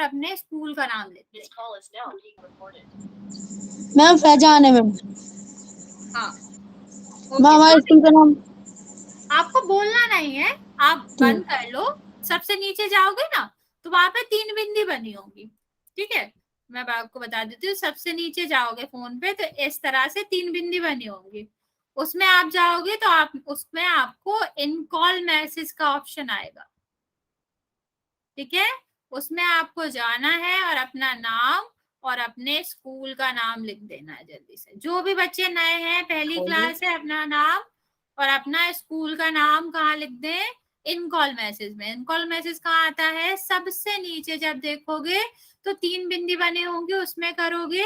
अपने स्कूल का नाम लिख दें। मैम फैजान है मैम। हाँ मैम ओके, हमारे स्कूल का नाम आपको बोलना नहीं है, आप बंद कर लो। सबसे नीचे जाओगे ना तो वहां पे 3 बिंदी बनी होगी, ठीक है। मैं आपको बता देती हूँ, सबसे नीचे जाओगे फोन पे तो इस तरह से 3 बिंदी बनी होंगी, उसमें आप जाओगे तो आप उसमें आपको इन कॉल मैसेज का ऑप्शन आएगा, ठीक है। उसमें आपको जाना है और अपना नाम और अपने स्कूल का नाम लिख देना है जल्दी से। जो भी बच्चे नए हैं, पहली क्लास है, अपना नाम और अपना स्कूल का नाम कहाँ लिख दें, इन कॉल मैसेज में। इन कॉल मैसेज कहाँ आता है, सबसे नीचे जब देखोगे तो 3 बिंदी बने होंगे, उसमें करोगे।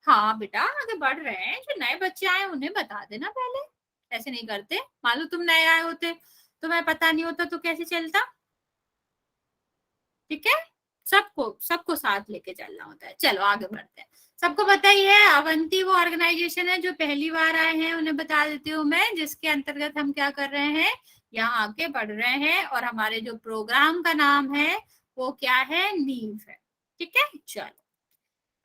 हाँ बेटा आगे बढ़ रहे हैं, जो नए बच्चे आए उन्हें बता देना पहले, ऐसे नहीं करते। मान लो तुम नए आए होते, तुम्हें पता नहीं होता तो कैसे चलता, ठीक है। सबको सबको साथ लेके चलना होता है। चलो आगे बढ़ते हैं। सबको पता ही है अवंती वो ऑर्गेनाइजेशन है, जो पहली बार आए हैं उन्हें बता देती हूँ मैं, जिसके अंतर्गत हम क्या कर रहे हैं, यहाँ आके पढ़ रहे हैं। और हमारे जो प्रोग्राम का नाम है वो क्या है, नीव है, ठीक है। चलो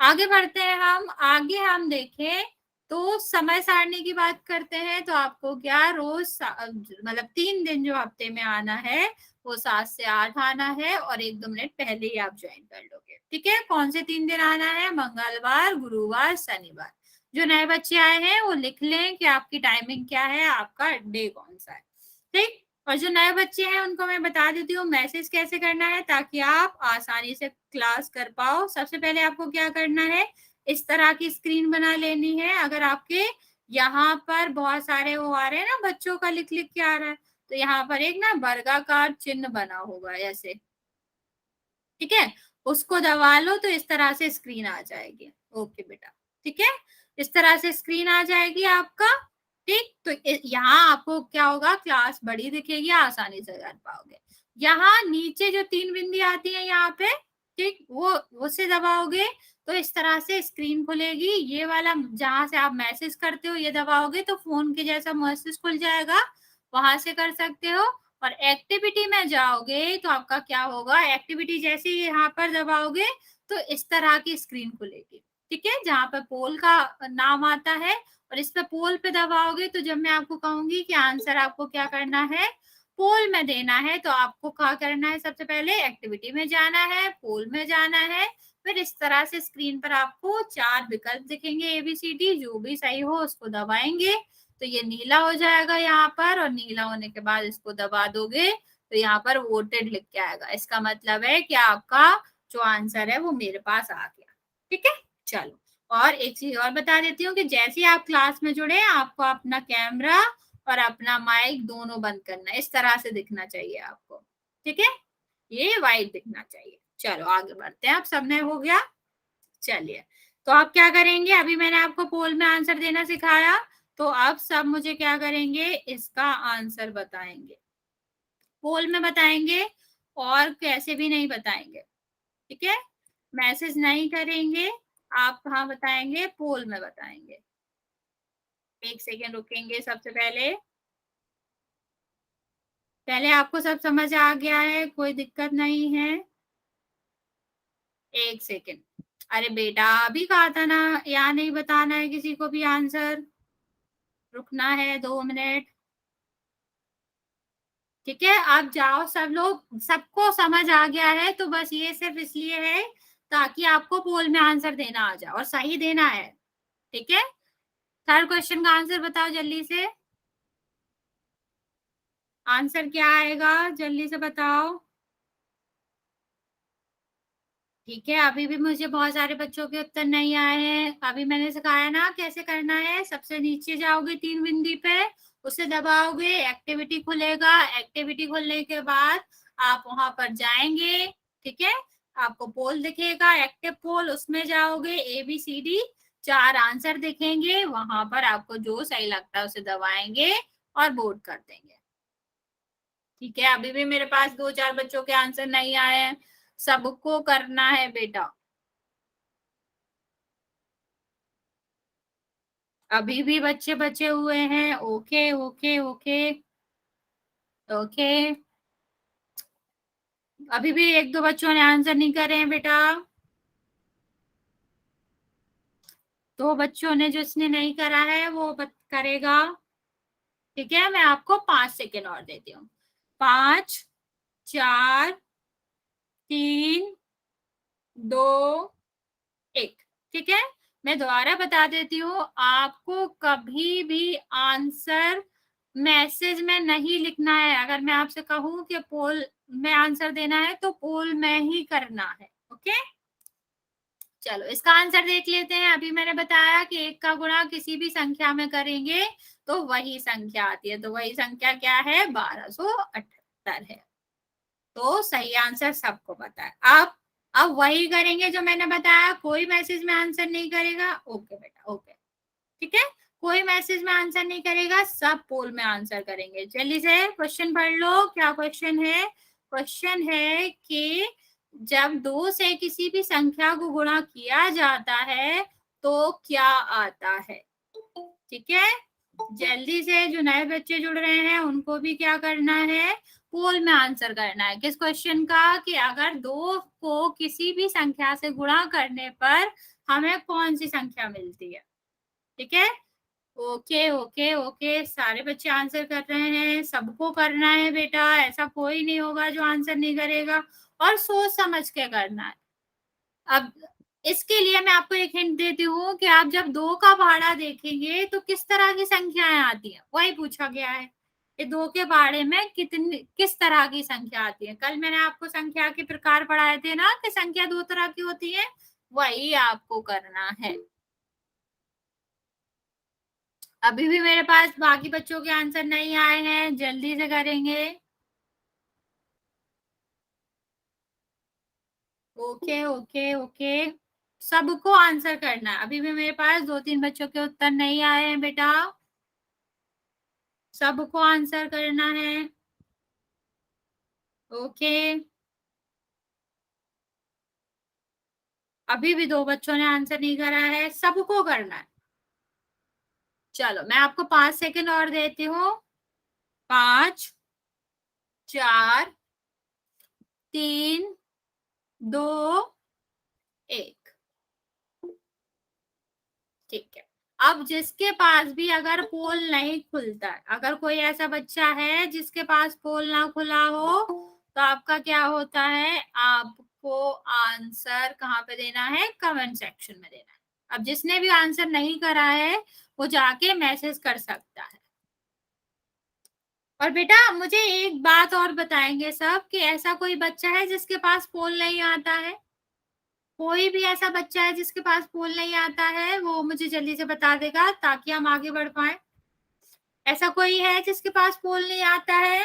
आगे बढ़ते हैं। हम आगे हम देखें तो समय सारणी की बात करते हैं, तो आपको क्या रोज मतलब 3 दिन जो हफ्ते में आना है वो 7 से 8 आना है, और 1-2 मिनट पहले ही आप ज्वाइन कर लोगे, ठीक है। कौन से 3 दिन आना है, मंगलवार, गुरुवार, शनिवार। जो नए बच्चे आए हैं वो लिख लें कि आपकी टाइमिंग क्या है, आपका डे कौन सा है, ठीक। और जो नए बच्चे हैं उनको मैं बता देती हूँ मैसेज कैसे करना है ताकि आप आसानी से क्लास कर पाओ। सबसे पहले आपको क्या करना है, इस तरह की स्क्रीन बना लेनी है। अगर आपके यहाँ पर बहुत सारे वो आ रहे हैं ना, बच्चों का लिख लिख के आ रहा है, तो यहाँ पर एक ना वर्गाकार चिन्ह बना होगा ऐसे, ठीक है। उसको दबा लो तो इस तरह से स्क्रीन आ जाएगी। ओके बेटा, ठीक है। इस तरह से स्क्रीन आ जाएगी आपका, ठीक। तो यहाँ आपको क्या होगा, क्लास बड़ी दिखेगी, आसानी से कर पाओगे। यहाँ नीचे जो 3 बिंदी आती है यहाँ पे, ठीक, वो उसे दबाओगे तो इस तरह से स्क्रीन खुलेगी। ये वाला जहां से आप मैसेज करते हो ये दबाओगे तो फोन के जैसा मैसेज खुल जाएगा, वहां से कर सकते हो। और एक्टिविटी में जाओगे तो आपका क्या होगा, एक्टिविटी जैसे ही यहाँ पर दबाओगे तो इस तरह की स्क्रीन खुलेगी, ठीक है, जहाँ पर पोल का नाम आता है। और इस पे पोल पे दबाओगे तो जब मैं आपको कहूंगी कि आंसर आपको क्या करना है, पोल में देना है, तो आपको क्या करना है, सबसे पहले एक्टिविटी में जाना है, पोल में जाना है। फिर इस तरह से स्क्रीन पर आपको 4 विकल्प दिखेंगे ABCD, जो भी सही हो उसको दबाएंगे तो ये नीला हो जाएगा यहाँ पर, और नीला होने के बाद इसको दबा दोगे तो यहाँ पर वोटेड लिख के आएगा। इसका मतलब है कि आपका जो आंसर है वो मेरे पास आ गया, ठीक है। चलो और एक चीज और बता देती हूँ कि जैसे आप क्लास में जुड़े आपको अपना कैमरा और अपना माइक दोनों बंद करना है, इस तरह से दिखना चाहिए आपको, ठीक है, ये वाइट दिखना चाहिए। चलो आगे बढ़ते हैं। आप सबने हो गया, चलिए। तो आप क्या करेंगे, अभी मैंने आपको पोल में आंसर देना सिखाया, तो आप सब मुझे क्या करेंगे, इसका आंसर बताएंगे, पोल में बताएंगे, और कैसे भी नहीं बताएंगे, ठीक है। मैसेज नहीं करेंगे, आप कहाँ बताएंगे, पोल में बताएंगे। 1 सेकेंड रुकेंगे। सबसे पहले पहले आपको सब समझ आ गया है, कोई दिक्कत नहीं है। 1 सेकेंड। अरे बेटा अभी कहा था ना, यहाँ नहीं बताना है किसी को भी आंसर, रुकना है 2 मिनट, ठीक है। आप जाओ, सब लोग, सबको समझ आ गया है, तो बस ये सिर्फ इसलिए है ताकि आपको पोल में आंसर देना आ जाए और सही देना है, ठीक है। 3rd क्वेश्चन का आंसर बताओ जल्दी से, आंसर क्या आएगा जल्दी से बताओ, ठीक है। अभी भी मुझे बहुत सारे बच्चों के उत्तर नहीं आए हैं। अभी मैंने सिखाया ना कैसे करना है, सबसे नीचे जाओगे 3 बिंदी पे, उसे दबाओगे, एक्टिविटी खुलेगा, एक्टिविटी खुलने के बाद आप वहां पर जाएंगे, ठीक है। आपको पोल दिखेगा, एक्टिव पोल, उसमें जाओगे, ABCD 4 आंसर दिखेंगे, वहां पर आपको जो सही लगता है उसे दबाएंगे और वोट कर देंगे, ठीक है। अभी भी मेरे पास 2-4 बच्चों के आंसर नहीं आए हैं, सबको करना है बेटा। अभी भी बच्चे बचे हुए हैं, ओके ओके ओके ओके अभी भी एक दो बच्चों ने आंसर नहीं करे हैं बेटा। दो बच्चों ने जिसने नहीं करा है वो करेगा। ठीक है, मैं आपको 5 सेकेंड और देती हूँ। 5, 4, 3, 2, 1। ठीक है, मैं दोबारा बता देती हूँ, आपको कभी भी आंसर मैसेज में नहीं लिखना है। अगर मैं आपसे कहूँ कि पोल में आंसर देना है तो पोल में ही करना है। ओके, चलो इसका आंसर देख लेते हैं। अभी मैंने बताया कि 1 का गुणा किसी भी संख्या में करेंगे तो वही संख्या आती है, तो वही संख्या क्या है, 1278 है। तो सही आंसर सबको पता है। अब वही करेंगे जो मैंने बताया, कोई मैसेज में आंसर नहीं करेगा। ओके बेटा, ओके, ठीक है, कोई मैसेज में आंसर नहीं करेगा, सब पोल में आंसर करेंगे। जल्दी से क्वेश्चन पढ़ लो, क्या क्वेश्चन है। क्वेश्चन है कि जब 2 से किसी भी संख्या को गुणा किया जाता है तो क्या आता है। ठीक है, जल्दी से जो नए बच्चे जुड़ रहे हैं उनको भी क्या करना है, पोल में आंसर करना है। किस क्वेश्चन का, कि अगर 2 को किसी भी संख्या से गुणा करने पर हमें कौन सी संख्या मिलती है। ठीक है, ओके ओके ओके, सारे बच्चे आंसर कर रहे हैं, सबको करना है बेटा, ऐसा कोई नहीं होगा जो आंसर नहीं करेगा, और सोच समझ के करना है। अब इसके लिए मैं आपको एक हिंट देती हूँ कि आप जब 2 का पहाड़ा देखेंगे तो किस तरह की संख्याएं आती हैं, वही पूछा गया है कि 2 के पहाड़े में किस तरह की संख्या आती है। कल मैंने आपको संख्या के प्रकार पढ़ाए थे ना, कि संख्या 2 तरह की होती है, वही आपको करना है। अभी भी मेरे पास बाकी बच्चों के आंसर नहीं आए हैं, जल्दी से करेंगे। ओके ओके ओके, सबको आंसर करना है। अभी भी मेरे पास 2-3 बच्चों के उत्तर नहीं आए हैं बेटा, सबको आंसर करना है। ओके, अभी भी 2 बच्चों ने आंसर नहीं करा है, सबको करना है। चलो मैं आपको 5 सेकंड और देती हूँ। 5, 4, 3, 2, 1। ठीक है, अब जिसके पास भी अगर पोल नहीं खुलता है, अगर कोई ऐसा बच्चा है जिसके पास पोल ना खुला हो, तो आपका क्या होता है, आपको आंसर कहाँ पे देना है, कमेंट सेक्शन में देना है। अब जिसने भी आंसर नहीं करा है वो जाके मैसेज कर सकता है। और बेटा मुझे एक बात और बताएंगे सब, कि ऐसा कोई बच्चा है जिसके पास पोल नहीं आता है, कोई भी ऐसा बच्चा है जिसके पास पोल नहीं आता है, वो मुझे जल्दी से बता देगा ताकि हम आगे बढ़ पाए। ऐसा कोई है जिसके पास पोल नहीं आता है।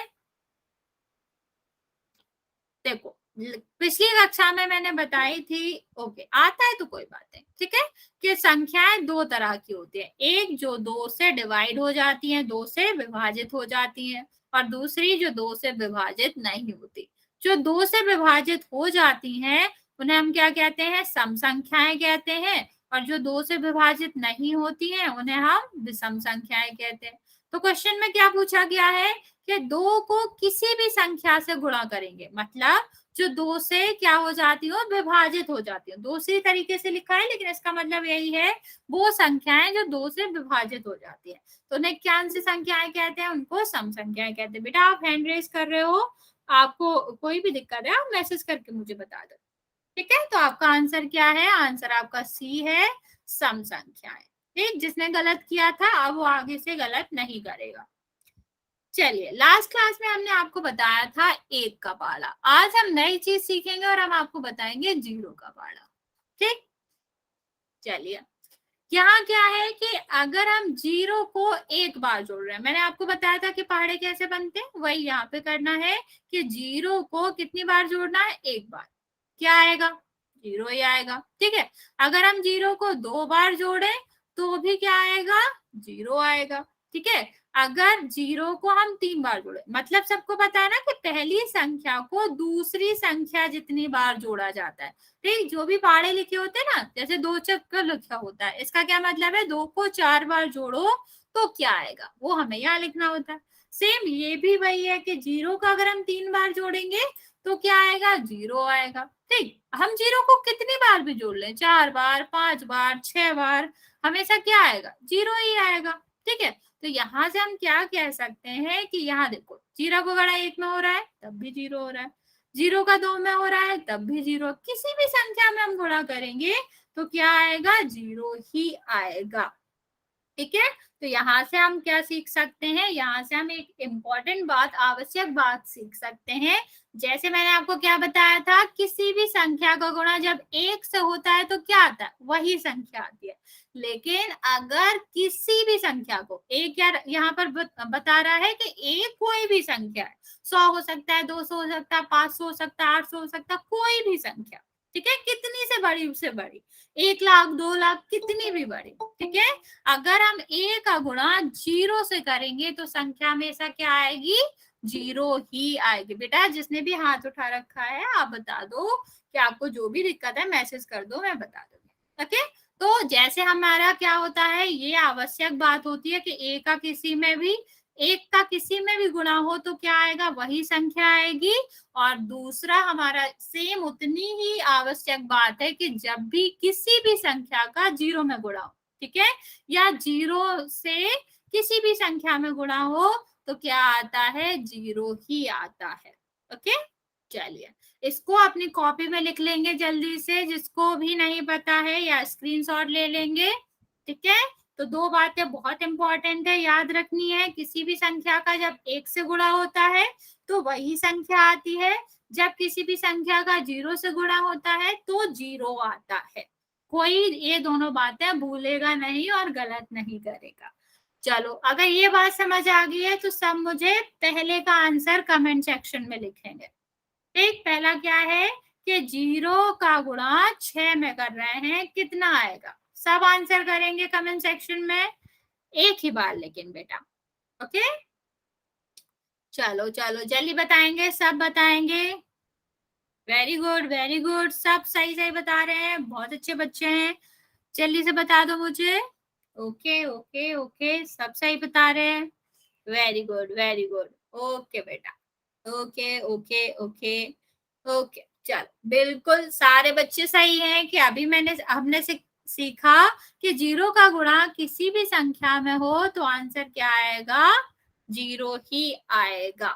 देखो पिछली कक्षा में मैंने बताई थी, ओके आता है तो कोई बात नहीं, ठीक है, कि संख्याएं 2 तरह की होती है, एक जो 2 से डिवाइड हो जाती है, 2 से विभाजित हो जाती है, और दूसरी जो 2 से विभाजित नहीं होती। जो 2 से विभाजित हो जाती हैं उन्हें हम क्या कहते हैं, सम संख्याएं कहते हैं, और जो 2 से विभाजित नहीं होती हैं उन्हें हम विषम संख्याएं कहते हैं। तो क्वेश्चन में क्या पूछा गया है, कि 2 को किसी भी संख्या से गुणा करेंगे, मतलब जो 2 से क्या हो जाती हो, विभाजित हो जाती हो। दूसरी तरीके से लिखा है लेकिन इसका मतलब यही है, वो संख्याएं जो 2 से विभाजित हो जाती है तो उन्हें क्या सी संख्याएं कहते हैं, उनको सम संख्याएं कहते हैं। बेटा आप हैंड रेज कर रहे हो, आपको कोई भी दिक्कत है आप मैसेज करके मुझे बता दो। ठीक है, तो आपका आंसर क्या है, आंसर आपका सी है, सम संख्याएं। ठीक, जिसने गलत किया था अब वो आगे से गलत नहीं करेगा। चलिए लास्ट क्लास में हमने आपको बताया था 1 का पहाड़ा, आज हम नई चीज सीखेंगे और हम आपको बताएंगे 0 का पहाड़ा। ठीक, चलिए यहाँ क्या है कि अगर हम 0 को एक बार जोड़ रहे हैं, मैंने आपको बताया था कि पहाड़े कैसे बनते हैं, वही यहाँ पे करना है कि 0 को कितनी बार जोड़ना है, एक बार, क्या आएगा, 0 ही आएगा। ठीक है, अगर हम 0 को 2 बार जोड़े तो भी क्या आएगा, 0 आएगा। ठीक है, अगर 0 को हम 3 बार जोड़े, मतलब सबको पता है ना कि पहली संख्या को दूसरी संख्या जितनी बार जोड़ा जाता है। ठीक, जो भी पहाड़े लिखे होते हैं ना, जैसे 2 चक्कर लिखा होता है, इसका क्या मतलब है, 2 को 4 बार जोड़ो तो क्या आएगा, वो हमें यहाँ लिखना होता है। सेम ये भी वही है कि जीरो का अगर हम 3 बार जोड़ेंगे तो क्या आएगा, जीरो आएगा। ठीक, हम जीरो को कितनी बार भी जोड़ लें, 4 बार, 5 बार, 6 बार, हमेशा क्या आएगा, जीरो ही आएगा। ठीक है, तो यहाँ से हम क्या कह सकते हैं कि यहाँ देखो, जीरो को गणा 1 में हो रहा है तब भी जीरो हो रहा है, जीरो का 2 में हो रहा है तब भी जीरो, किसी भी संख्या में हम गुणा करेंगे तो क्या आएगा, जीरो ही आएगा। ठीक है, तो यहाँ से हम क्या सीख सकते हैं, यहाँ से हम एक इम्पॉर्टेंट बात, आवश्यक बात सीख सकते हैं। जैसे मैंने आपको क्या बताया था, किसी भी संख्या का गुणा जब 1 से होता है तो क्या आता है, वही संख्या आती है। लेकिन अगर किसी भी संख्या को, एक यहाँ पर बता रहा है कि एक कोई भी संख्या है, 100 हो सकता है, 200 हो सकता है, 500 हो सकता है, 800 हो सकता है, कोई भी संख्या, ठीक है, कितनी से बड़ी उससे बड़ी, 1 लाख, 2 लाख, कितनी भी बड़ी, ठीक है, अगर हम a का गुणा जीरो से करेंगे तो संख्या हमेशा क्या आएगी, जीरो ही आएगी। बेटा जिसने भी हाथ उठा रखा है आप बता दो कि आपको जो भी दिक्कत है मैसेज कर दो, मैं बता दूंगी। ओके, तो जैसे हमारा क्या होता है, ये आवश्यक बात होती है कि a का किसी में भी, एक का किसी में भी गुणा हो तो क्या आएगा, वही संख्या आएगी। और दूसरा हमारा सेम उतनी ही आवश्यक बात है कि जब भी किसी भी संख्या का जीरो में गुणा हो, ठीक है, या जीरो से किसी भी संख्या में गुणा हो तो क्या आता है, जीरो ही आता है। ओके, चलिए इसको अपनी कॉपी में लिख लेंगे जल्दी से, जिसको भी नहीं पता है, या स्क्रीनशॉट ले लेंगे। ठीक है, तो 2 बातें बहुत इंपॉर्टेंट है, याद रखनी है। किसी भी संख्या का जब 1 से गुणा होता है तो वही संख्या आती है, जब किसी भी संख्या का जीरो से गुणा होता है तो जीरो आता है। कोई ये दोनों बातें भूलेगा नहीं और गलत नहीं करेगा। चलो अगर ये बात समझ आ गई है तो सब मुझे पहले का आंसर कमेंट सेक्शन में लिखेंगे। ठीक, पहला क्या है कि जीरो का गुणा 6 में कर रहे हैं, कितना आएगा, सब आंसर करेंगे कमेंट सेक्शन में एक ही बार, लेकिन बेटा ओके। चलो चलो जल्दी बताएंगे, सब बताएंगे। वेरी गुड वेरी गुड, सब सही सही बता रहे हैं, बहुत अच्छे बच्चे हैं, जल्दी से बता दो मुझे। ओके ओके ओके, सब सही बता रहे हैं, very good very good. Okay बेटा, ओके ओके ओके ओके, चलो बिल्कुल सारे बच्चे सही हैं कि अभी हमने सीखा कि जीरो का गुणा किसी भी संख्या में हो तो आंसर क्या आएगा, जीरो ही आएगा।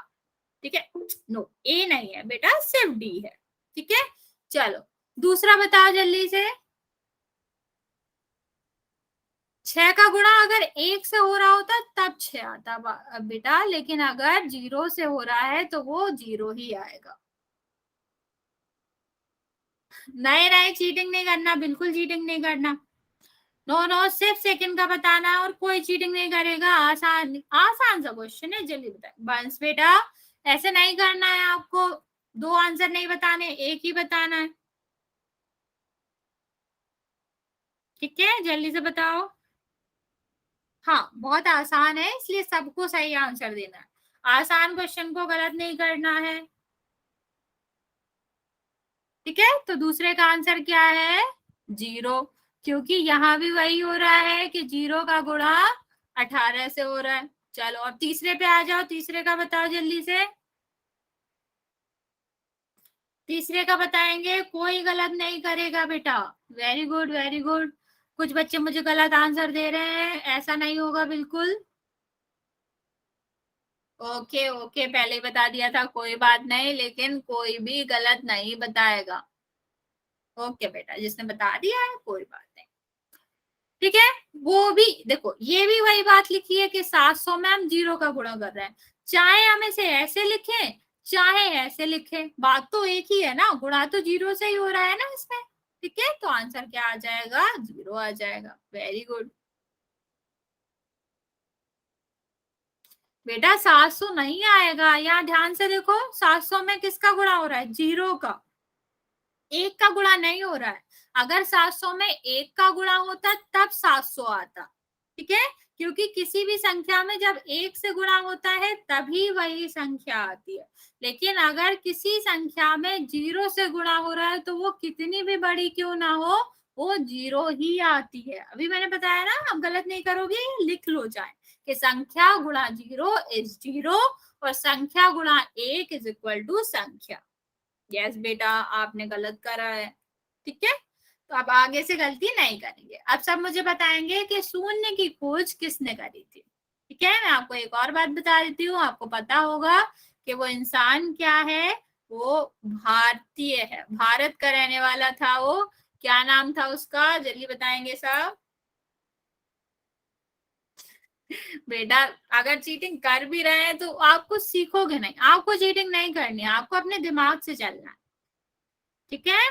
ठीक है, नो ए नहीं है बेटा, सिर्फ डी है। ठीक है, चलो दूसरा बताओ जल्दी से। 6 का गुणा अगर 1 से हो रहा होता तब 6 आता बेटा, लेकिन अगर जीरो से हो रहा है तो वो जीरो ही आएगा। नहीं नहीं, चीटिंग नहीं करना, बिल्कुल चीटिंग नहीं करना। नो नो, सिर्फ सेकंड का बताना है और कोई चीटिंग नहीं करेगा। आसान आसान सा क्वेश्चन है, जल्दी बताए बंस बेटा, ऐसे नहीं करना है आपको, 2 आंसर नहीं बताने, एक ही बताना है। ठीक है, जल्दी से बताओ। हाँ बहुत आसान है, इसलिए सबको सही आंसर देना है, आसान क्वेश्चन को गलत नहीं करना है। ठीक है, तो दूसरे का आंसर क्या है, जीरो, क्योंकि यहाँ भी वही हो रहा है कि जीरो का गुणा 18 से हो रहा है। चलो अब तीसरे पे आ जाओ, तीसरे का बताओ जल्दी से, तीसरे का बताएंगे, कोई गलत नहीं करेगा बेटा। वेरी गुड वेरी गुड, कुछ बच्चे मुझे गलत आंसर दे रहे हैं, ऐसा नहीं होगा बिल्कुल। ओके ओके, पहले ही बता दिया था, कोई बात नहीं, लेकिन कोई भी गलत नहीं बताएगा। ओके बेटा, जिसने बता दिया है कोई बात नहीं। ठीक है, वो भी देखो, ये भी वही बात लिखी है कि 700 में हम जीरो का गुणा कर रहे हैं, चाहे हम इसे ऐसे लिखें चाहे ऐसे लिखें, बात तो एक ही है ना, गुणा तो जीरो से ही हो रहा है ना इसमें। ठीक है, तो आंसर क्या आ जाएगा, जीरो आ जाएगा। वेरी गुड बेटा, 700 नहीं आएगा, यहाँ ध्यान से देखो, 700 में किसका गुणा हो रहा है, जीरो का, एक का गुणा नहीं हो रहा है। अगर 700 में एक का गुणा होता तब 700 आता। ठीक है, क्योंकि किसी भी संख्या में जब एक से गुणा होता है तभी वही संख्या आती है, लेकिन अगर किसी संख्या में जीरो से गुणा हो रहा है तो वो कितनी भी बड़ी क्यों ना हो, वो जीरो ही आती है। अभी मैंने बताया ना, आप गलत नहीं करोगे, लिख लो जाए कि संख्या गुणा 0 इज 0 और संख्या गुणा 1 इज इक्वल टू संख्या। यस बेटा, आपने गलत करा है। ठीक है, तो अब आगे से गलती नहीं करेंगे। अब सब मुझे बताएंगे कि शून्य की खोज किसने करी थी। ठीक है, मैं आपको एक और बात बता देती हूँ, आपको पता होगा कि वो इंसान क्या है, वो भारतीय है, भारत का रहने वाला था वो। क्या नाम था उसका, जल्दी बताएंगे सब। बेटा अगर चीटिंग कर भी रहे हैं तो आपको सीखोगे नहीं, आपको चीटिंग नहीं करनी है, आपको अपने दिमाग से चलना है। ठीक है,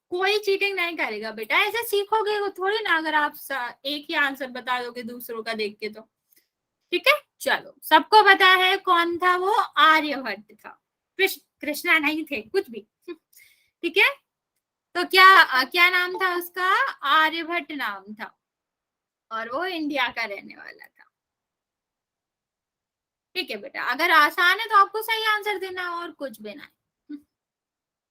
कोई चीटिंग नहीं करेगा बेटा, ऐसे सीखोगे वो थोड़ी ना, अगर आप एक ही आंसर बता दोगे दूसरों का देख के तो। ठीक है, चलो सबको पता है कौन था वो, आर्यभट्ट था, कृष्णा नहीं थे कुछ भी। ठीक है, तो क्या क्या नाम था उसका, आर्यभट्ट नाम था, और वो इंडिया का रहने वाला था। ठीक है बेटा, अगर आसान है तो आपको सही आंसर देना है और कुछ भी नहीं।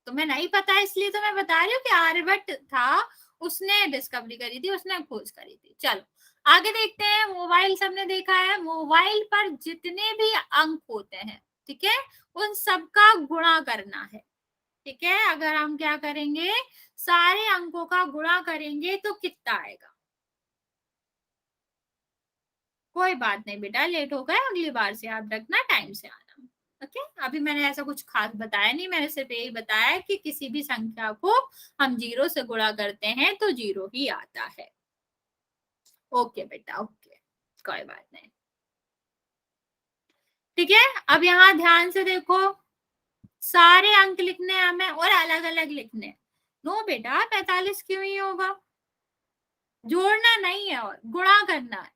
तुम्हें नहीं पता है इसलिए तो मैं बता रही हूँ कि आर्यभट्ट था, उसने डिस्कवरी करी थी, उसने खोज करी थी। चलो आगे देखते हैं। मोबाइल सबने देखा है, मोबाइल पर जितने भी अंक होते हैं, ठीक है, उन सबका गुणा करना है। ठीक है, अगर हम क्या करेंगे, सारे अंकों का गुणा करेंगे तो कितना आएगा। कोई बात नहीं बेटा, लेट हो गए, अगली बार से याद रखना, टाइम से आना। ओके, अभी मैंने ऐसा कुछ खास बताया नहीं, मैंने सिर्फ यही बताया कि किसी भी संख्या को हम 0 से गुणा करते हैं तो 0 ही आता है। ओके बेटा, ओके, कोई बात नहीं। ठीक है, अब यहाँ ध्यान से देखो, सारे अंक लिखने हैं हमें और अलग अलग लिखने। नो बेटा 45 क्यों ही होगा, जोड़ना नहीं है और गुणा करना है।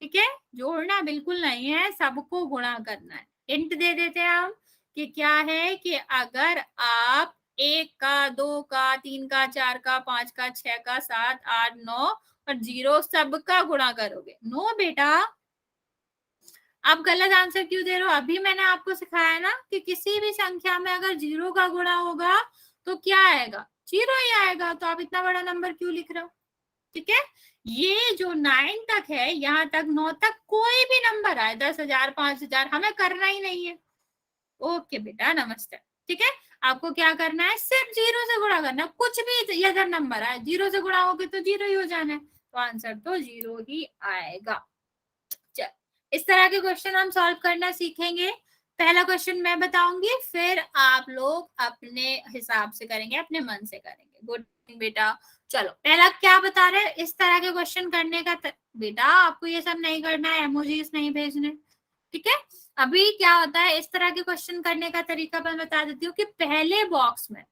ठीक है, जोड़ना बिल्कुल नहीं है, सबको गुणा करना है। हिंट दे देते हैं हम कि क्या है, कि अगर आप 1 का, 2 का, 3 का, 4 का, 5 का, 6 का, 7, 8, 9 और 0 सबका गुणा करोगे। नो बेटा, आप गलत आंसर क्यों दे रहे हो, अभी मैंने आपको सिखाया ना कि किसी भी संख्या में अगर 0 का गुणा होगा तो क्या आएगा, 0 ही आएगा, तो आप इतना बड़ा नंबर क्यों लिख रहे हो। ठीक है, ये जो 9 तक है, यहाँ तक 9 तक कोई भी नंबर आए, 10,000, 5,000, हमें करना ही नहीं है। ओके बेटा, नमस्ते। ठीक है, आपको क्या करना है, सिर्फ 0 से गुणा करना, कुछ भी अगर नंबर आए 0 से गुणा होगे तो 0 ही हो जाना है, तो आंसर तो 0 ही आएगा। चल, इस तरह के क्वेश्चन हम सॉल्व करना सीखेंगे। पहला क्वेश्चन मैं बताऊंगी, फिर आप लोग अपने हिसाब से करेंगे, अपने मन से करेंगे। गुड बेटा, चलो पहला क्या बता रहे हैं, इस तरह के क्वेश्चन करने का बेटा आपको ये सब नहीं करना है, इमोजीज नहीं भेजने। ठीक है, अभी क्या होता है, इस तरह के क्वेश्चन करने का तरीका मैं बता देती हूँ कि पहले बॉक्स में,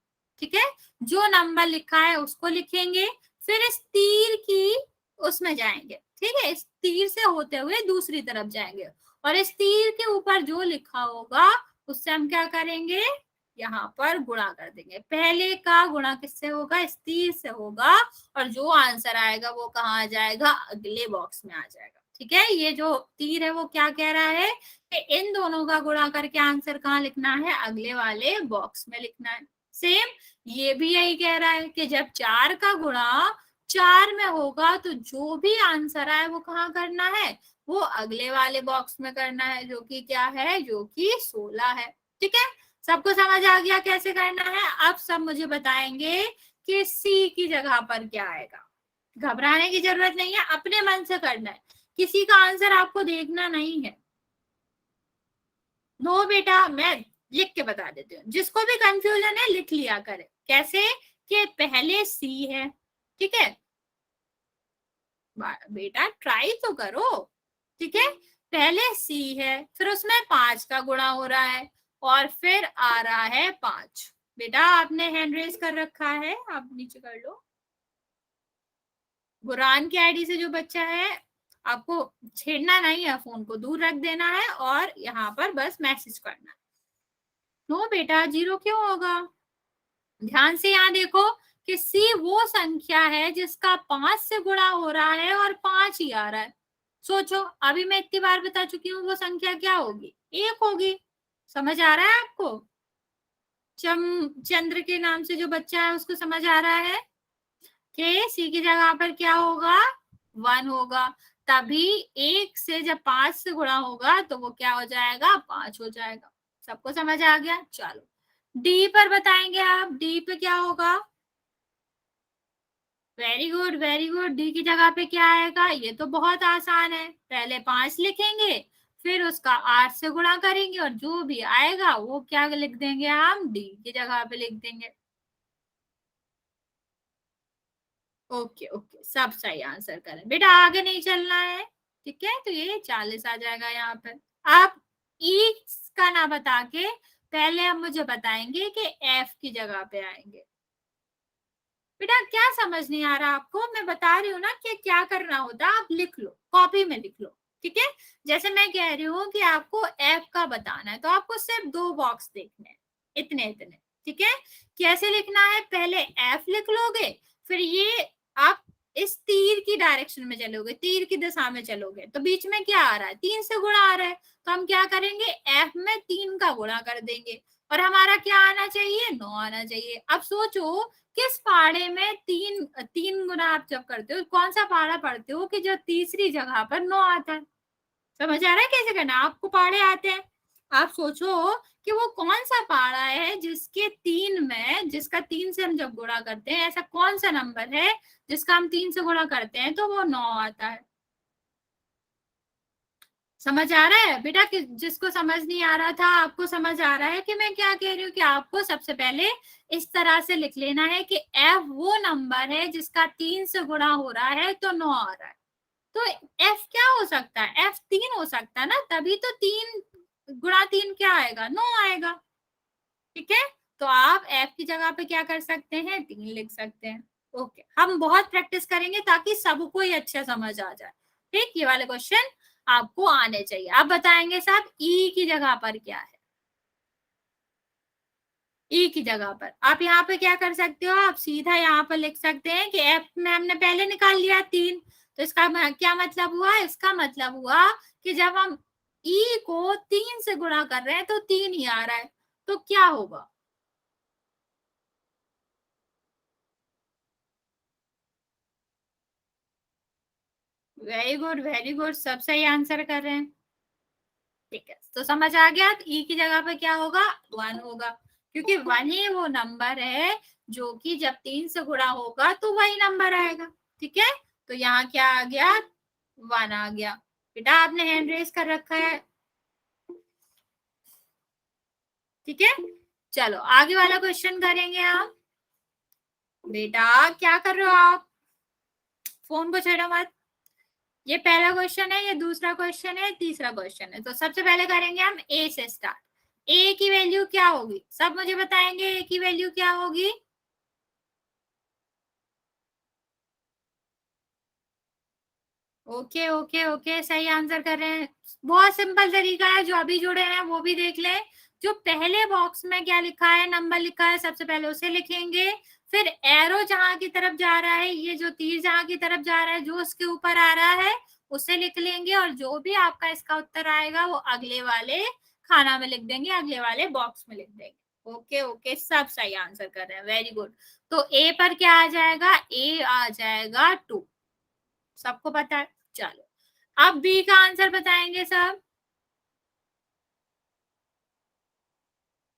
ठीक है, जो नंबर लिखा है उसको लिखेंगे, फिर इस तीर की उसमें जाएंगे। ठीक है, इस तीर से होते हुए दूसरी तरफ जाएंगे और इस तीर के ऊपर जो लिखा होगा उससे हम क्या करेंगे, यहाँ पर गुणा कर देंगे। पहले का गुणा किससे होगा, इस तीर से होगा, और जो आंसर आएगा वो कहाँ आ जाएगा, अगले बॉक्स में आ जाएगा। ठीक है, ये जो तीर है वो क्या कह रहा है कि इन दोनों का गुणा करके आंसर कहाँ लिखना है, अगले वाले बॉक्स में लिखना है। सेम ये भी यही कह रहा है कि जब 4 का गुणा 4 में होगा तो जो भी आंसर आए वो कहाँ करना है, वो अगले वाले बॉक्स में करना है, जो कि क्या है, जो कि 16 है। ठीक है, सबको समझ आ गया कैसे करना है। अब सब मुझे बताएंगे कि सी की जगह पर क्या आएगा। घबराने की जरूरत नहीं है, अपने मन से करना है, किसी का आंसर आपको देखना नहीं है। नो बेटा, मैं लिख के बता देती हूँ, जिसको भी कंफ्यूजन है लिख लिया करे। कैसे, कि पहले सी है, ठीक है बेटा, ट्राई तो करो। ठीक है, पहले सी है, फिर उसमें 5 का गुणा हो रहा है और फिर आ रहा है 5। बेटा आपने हैंड रेज कर रखा है, आप नीचे कर लो। बुरान की आईडी से जो बच्चा है, आपको छेड़ना नहीं है, फोन को दूर रख देना है और यहाँ पर बस मैसेज करना है। नो बेटा, 0 क्यों होगा, ध्यान से यहाँ देखो कि सी वो संख्या है जिसका 5 से गुणा हो रहा है और 5 ही आ रहा है। सोचो, अभी मैं इतनी बार बता चुकी हूँ, वो संख्या क्या होगी, 1 होगी। समझ आ रहा है आपको, चंद्र के नाम से जो बच्चा है उसको समझ आ रहा है कि सी की जगह पर क्या होगा, 1 होगा। तभी 1 से जब 5 से गुणा होगा तो वो क्या हो जाएगा, 5 हो जाएगा। सबको समझ आ गया? चलो डी पर बताएंगे आप, डी पे क्या होगा? Very good very good, D की जगह पे क्या आएगा? ये तो बहुत आसान है, पहले 5 लिखेंगे, फिर उसका 8 से गुणा करेंगे और जो भी आएगा वो क्या लिख देंगे, हम डी की जगह पे लिख देंगे। ओके ओके, सब सही आंसर करें बेटा, आगे नहीं चलना है, ठीक है? तो ये 40 आ जाएगा यहाँ पर। आप ई का ना बता के पहले हम मुझे बताएंगे कि एफ की जगह पे आएंगे। बेटा क्या समझ नहीं आ रहा आपको? मैं बता रही हूँ ना कि क्या करना होता है, आप लिख लो, कॉपी में लिख लो, ठीक है? जैसे मैं कह रही हूँ कि आपको एफ का बताना है तो आपको सिर्फ 2 बॉक्स देखने हैं, इतने इतने, ठीक है? कैसे लिखना है? पहले एफ लिख लोगे, फिर ये आप इस तीर की डायरेक्शन में चलोगे, तीर की दिशा में चलोगे, तो बीच में क्या आ रहा है? 3 से गुणा आ रहा है, तो हम क्या करेंगे, एफ में 3 का गुणा कर देंगे और हमारा क्या आना चाहिए, 9 आना चाहिए। अब सोचो किस पहाड़े में 3 गुना आप जब करते हो, कौन सा पहाड़ा पढ़ते हो कि जो तीसरी जगह पर 9 आता है? समझ आ रहा है कैसे करना? आपको पहाड़े आते हैं, आप सोचो कि वो कौन सा पहाड़ा है जिसके 3 में, जिसका 3 से हम जब गुणा करते हैं, ऐसा कौन सा नंबर है जिसका हम 3 से गुणा करते हैं तो वो 9 आता है? समझ आ रहा है बेटा? कि जिसको समझ नहीं आ रहा था आपको समझ आ रहा है कि मैं क्या कह रही हूँ, कि आपको सबसे पहले इस तरह से लिख लेना है कि एफ वो नंबर है जिसका 3 से गुणा हो रहा है तो 9 आ रहा है। तो एफ क्या हो सकता है? एफ 3 हो सकता है ना, तभी तो 3 गुणा 3 क्या आएगा, 9 आएगा, ठीक है? तो आप एफ की जगह पे क्या कर सकते हैं, 3 लिख सकते हैं। ओके, हम बहुत प्रैक्टिस करेंगे ताकि सबको ही अच्छा समझ आ जाए, ठीक? ये वाले क्वेश्चन आपको आने चाहिए। आप बताएंगे साहब ई की जगह पर क्या है? ई की जगह पर आप यहाँ पे क्या कर सकते हो, आप सीधा यहाँ पर लिख सकते हैं कि एफ में हमने पहले निकाल लिया 3, तो इसका क्या मतलब हुआ? इसका मतलब हुआ कि जब हम ई को 3 से गुणा कर रहे हैं तो 3 ही आ रहा है, तो क्या होगा? वेरी गुड, सब सही आंसर कर रहे हैं, ठीक है? तो समझ आ गया, ई की जगह पे क्या होगा, 1 होगा, क्योंकि 1 ही वो नंबर है जो कि जब 3 से गुणा होगा तो वही नंबर आएगा, ठीक है? तो यहाँ क्या आ गया, 1 आ गया। बेटा आपने हैंड रेस कर रखा है, ठीक है? चलो आगे वाला क्वेश्चन करेंगे आप। बेटा क्या कर रहे हो आप? फोन को छेड़ो मत। ये पहला क्वेश्चन है, ये दूसरा क्वेश्चन है, तीसरा क्वेश्चन है। तो सबसे पहले करेंगे हम ए से स्टार्ट। ए की वैल्यू क्या होगी? सब मुझे बताएंगे ए की वैल्यू क्या होगी? ओके ओके ओके, सही आंसर कर रहे हैं। बहुत सिंपल तरीका है, जो अभी जुड़े हैं वो भी देख लें। जो पहले बॉक्स में क्या लिखा है, नंबर लिखा है, सबसे पहले उसे लिखेंगे, फिर एरो जहां की तरफ जा रहा है, ये जो तीर जहां की तरफ जा रहा है, जो उसके ऊपर आ रहा है उसे लिख लेंगे, और जो भी आपका इसका उत्तर आएगा वो अगले वाले खाना में लिख देंगे, अगले वाले बॉक्स में लिख देंगे। ओके ओके, सब सही आंसर कर रहे हैं, वेरी गुड। तो ए पर क्या आ जाएगा? ए आ जाएगा 2, सबको पता है। चलो अब बी का आंसर बताएंगे सब।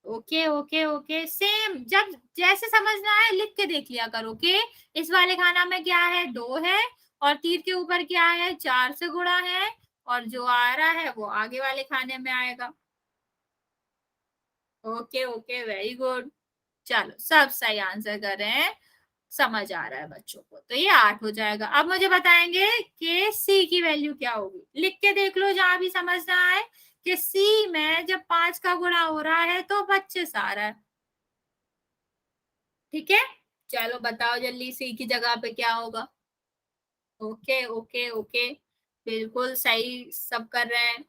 ओके ओके ओके, सेम, जब जैसे समझना है लिख के देख लिया करो कि इस वाले खाना में क्या है, 2 है, और तीर के ऊपर क्या है, 4 से गुणा है, और जो आ रहा है वो आगे वाले खाने में आएगा। Okay okay, very good. चलो सब सही आंसर कर रहे हैं, समझ आ रहा है बच्चों को, तो ये 8 हो जाएगा। अब मुझे बताएंगे कि सी की वैल्यू क्या होगी। लिख के देख लो जहां भी समझना है कि सी में जब 5 का गुणा हो रहा है तो 25 आ रहा है, ठीक है? चलो बताओ जल्दी, सी की जगह पे क्या होगा? ओके ओके ओके, बिल्कुल सही सब कर रहे हैं।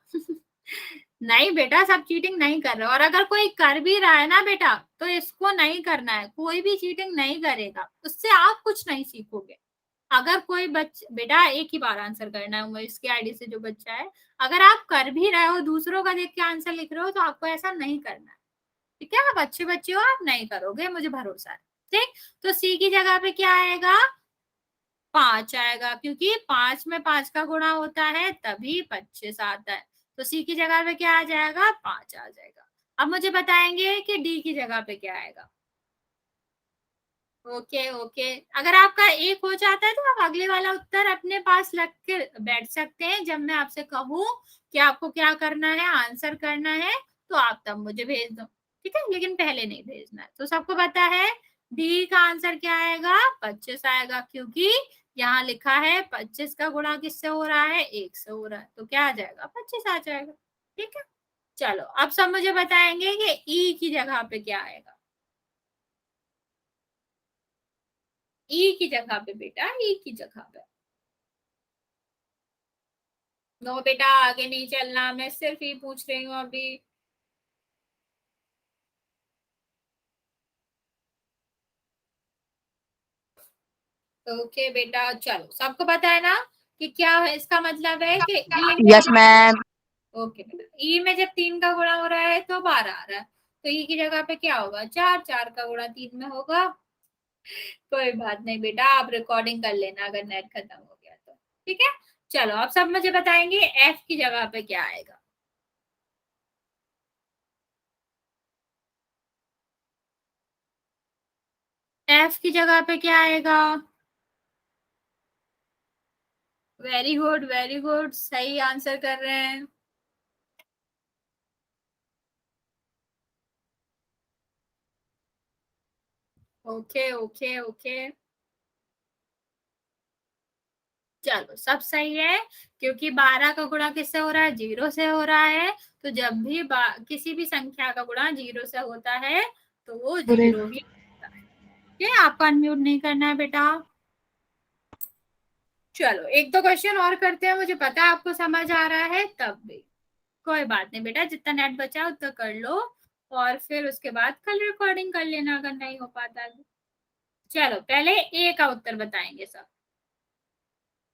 नहीं बेटा, सब चीटिंग नहीं कर रहे, और अगर कोई कर भी रहा है ना बेटा तो इसको नहीं करना है, कोई भी चीटिंग नहीं करेगा, उससे आप कुछ नहीं सीखोगे। अगर कोई बेटा एक ही बार आंसर करना है, उमेश की आईडी से जो बच्चा है, अगर आप कर भी रहे हो, दूसरों का देख के आंसर लिख रहे हो, तो आपको ऐसा नहीं करना है, ठीक है? आप अच्छे बच्चे हो, आप नहीं करोगे, मुझे भरोसा है, ठीक? तो सी की जगह पे क्या आएगा? 5 आएगा, क्योंकि 5 में 5 का गुणा होता है तभी 25 आता है। तो सी की जगह पे क्या आ जाएगा? 5 आ जाएगा। अब मुझे बताएंगे कि डी की जगह पे क्या आएगा। ओके ओके, अगर आपका एक हो जाता है तो आप अगले वाला उत्तर अपने पास रख के बैठ सकते हैं। जब मैं आपसे कहूँ कि आपको क्या करना है, आंसर करना है, तो आप तब मुझे भेज दो, ठीक है? लेकिन पहले नहीं भेजना है। तो सबको पता है डी का आंसर क्या आएगा? 25 आएगा, क्योंकि यहाँ लिखा है 25 का गुणा किससे हो रहा है? 1 से हो रहा है। तो क्या आ जाएगा? 25 आ जाएगा। ठीक है, चलो अब सब मुझे बताएंगे कि ई की जगह पे क्या आएगा। ई की जगह पे बेटा, ई की जगह पे। नो बेटा, आगे नहीं चलना, मैं सिर्फ ये पूछ रही हूँ अभी। ओके बेटा, चलो सबको पता है ना कि क्या है इसका मतलब है कि ई में। Yes ma'am. ओके बेटा, ई में जब 3 का गुणा हो रहा है तो 12 आ रहा है, तो ई की जगह पे क्या होगा? 4, 4 का गुणा 3 में होगा। कोई बात नहीं बेटा, आप रिकॉर्डिंग कर लेना अगर नेट खत्म हो गया तो। ठीक है, चलो अब सब मुझे बताएंगे एफ की जगह पे क्या आएगा। एफ की जगह पे क्या आएगा? वेरी गुड वेरी गुड, सही आंसर कर रहे हैं। ओके ओके ओके, चलो सब सही है, क्योंकि 12 का गुणा किससे हो रहा है? 0 से हो रहा है। तो जब भी किसी भी संख्या का गुणा 0 से होता है तो वो 0 ही होता है। ठीक है, आपको अनम्यूट नहीं करना है बेटा। चलो एक दो क्वेश्चन और करते हैं, मुझे पता है आपको समझ आ रहा है तब भी। कोई बात नहीं बेटा, जितना नेट बचा उतना कर लो, और फिर उसके बाद कल रिकॉर्डिंग कर लेना अगर नहीं हो पाता तो। चलो पहले ए का उत्तर बताएंगे सब।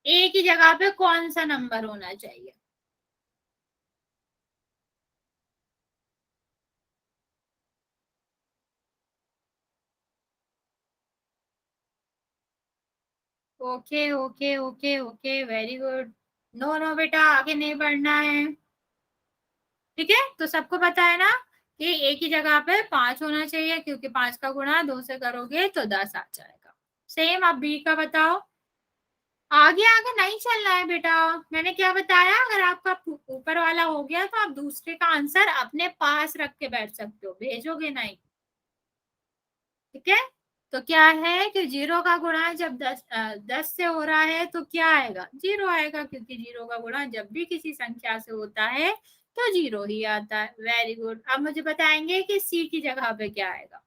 ए की जगह पे कौन सा नंबर होना चाहिए? Okay okay okay okay, very good. No no बेटा, आगे नहीं बढ़ना है। ठीक है, तो सबको पता है ना कि ए की जगह पे 5 होना चाहिए, क्योंकि 5 का गुणा 2 से करोगे तो 10 आ जाएगा। सेम, अब बी का बताओ। आगे आगे नहीं चलना है बेटा, मैंने क्या बताया, अगर आपका ऊपर वाला हो गया तो आप दूसरे का आंसर अपने पास रख के बैठ सकते हो, भेजोगे नहीं। ठीक है, तो क्या है कि 0 का गुणा जब 10 से हो रहा है तो क्या आएगा? 0 आएगा, क्योंकि 0 का गुणा जब भी किसी संख्या से होता है तो 0 ही आता है। वेरी गुड, अब मुझे बताएंगे कि सी की जगह पे क्या आएगा।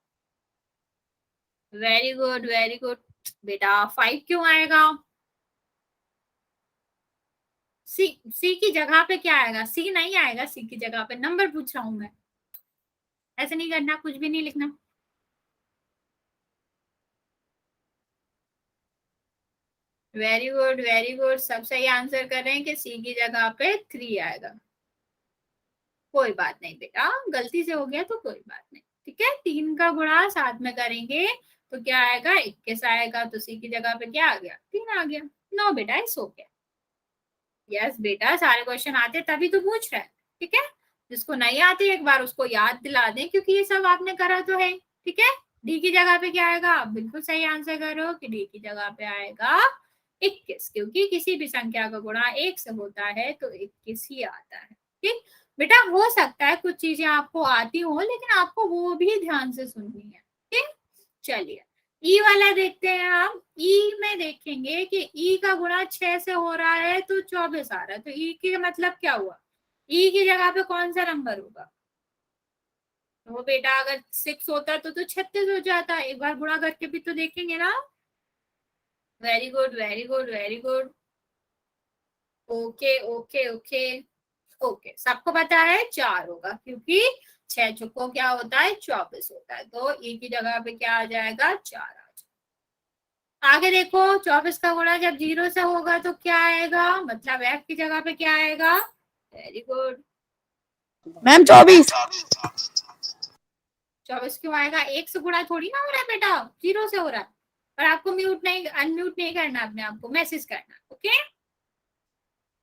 वेरी गुड वेरी गुड बेटा, 5 क्यों आएगा? सी की जगह पे क्या आएगा? सी नहीं आएगा, सी की जगह पे नंबर पूछ रहा हूं मैं, ऐसे नहीं करना, कुछ भी नहीं लिखना। वेरी गुड, सब सही आंसर कर रहे हैं कि सी की जगह पे 3 आएगा। कोई बात नहीं बेटा, गलती से हो गया तो कोई बात नहीं। ठीक है, 3 का गुणा साथ में करेंगे तो क्या आएगा? 21 आएगा। तो सी की जगह पे क्या आ गया? 3 आ गया। नो बेटा, इस हो गया। यस बेटा, सारे क्वेश्चन आते तभी तो पूछ रहा है। ठीक है, जिसको नहीं आते एक बार उसको याद दिला दें, क्योंकि ये सब आपने करा तो है। ठीक है, डी की जगह पे क्या आएगा? आप बिल्कुल सही आंसर करो कि डी की जगह पे आएगा 21, क्योंकि किसी भी संख्या का गुणा 1 से होता है तो 21 ही आता है। ठीक बेटा, हो सकता है कुछ चीजें आपको आती हो, लेकिन आपको वो भी ध्यान से सुननी है। ठीक, चलिए ई वाला देखते हैं। हम ई में देखेंगे कि ई का गुणा 6 से हो रहा है तो 24 आ रहा है, तो ई के मतलब क्या हुआ? ई की जगह पे कौन सा नंबर होगा? तो बेटा अगर 6 होता तो 36 हो जाता। एक बार गुणा करके भी तो देखेंगे ना। Very good very good very good, okay okay okay okay, सबको पता है 4 होगा, क्योंकि 6 चुको क्या होता है? 24 होता है। तो ई की जगह पे क्या आ जाएगा? 4 आ जाएगा। आगे देखो, 24 का गुणा जब 0 से होगा तो क्या आएगा? मतलब एफ की जगह पे क्या आएगा? Very good ma'am 24। 24 क्यों आएगा? 1 से गुणा थोड़ी ना हो रहा है बेटा, 0 से हो रहा है। और आपको म्यूट नहीं, अनम्यूट नहीं करना, अपने आप को मैसेज करना। ओके,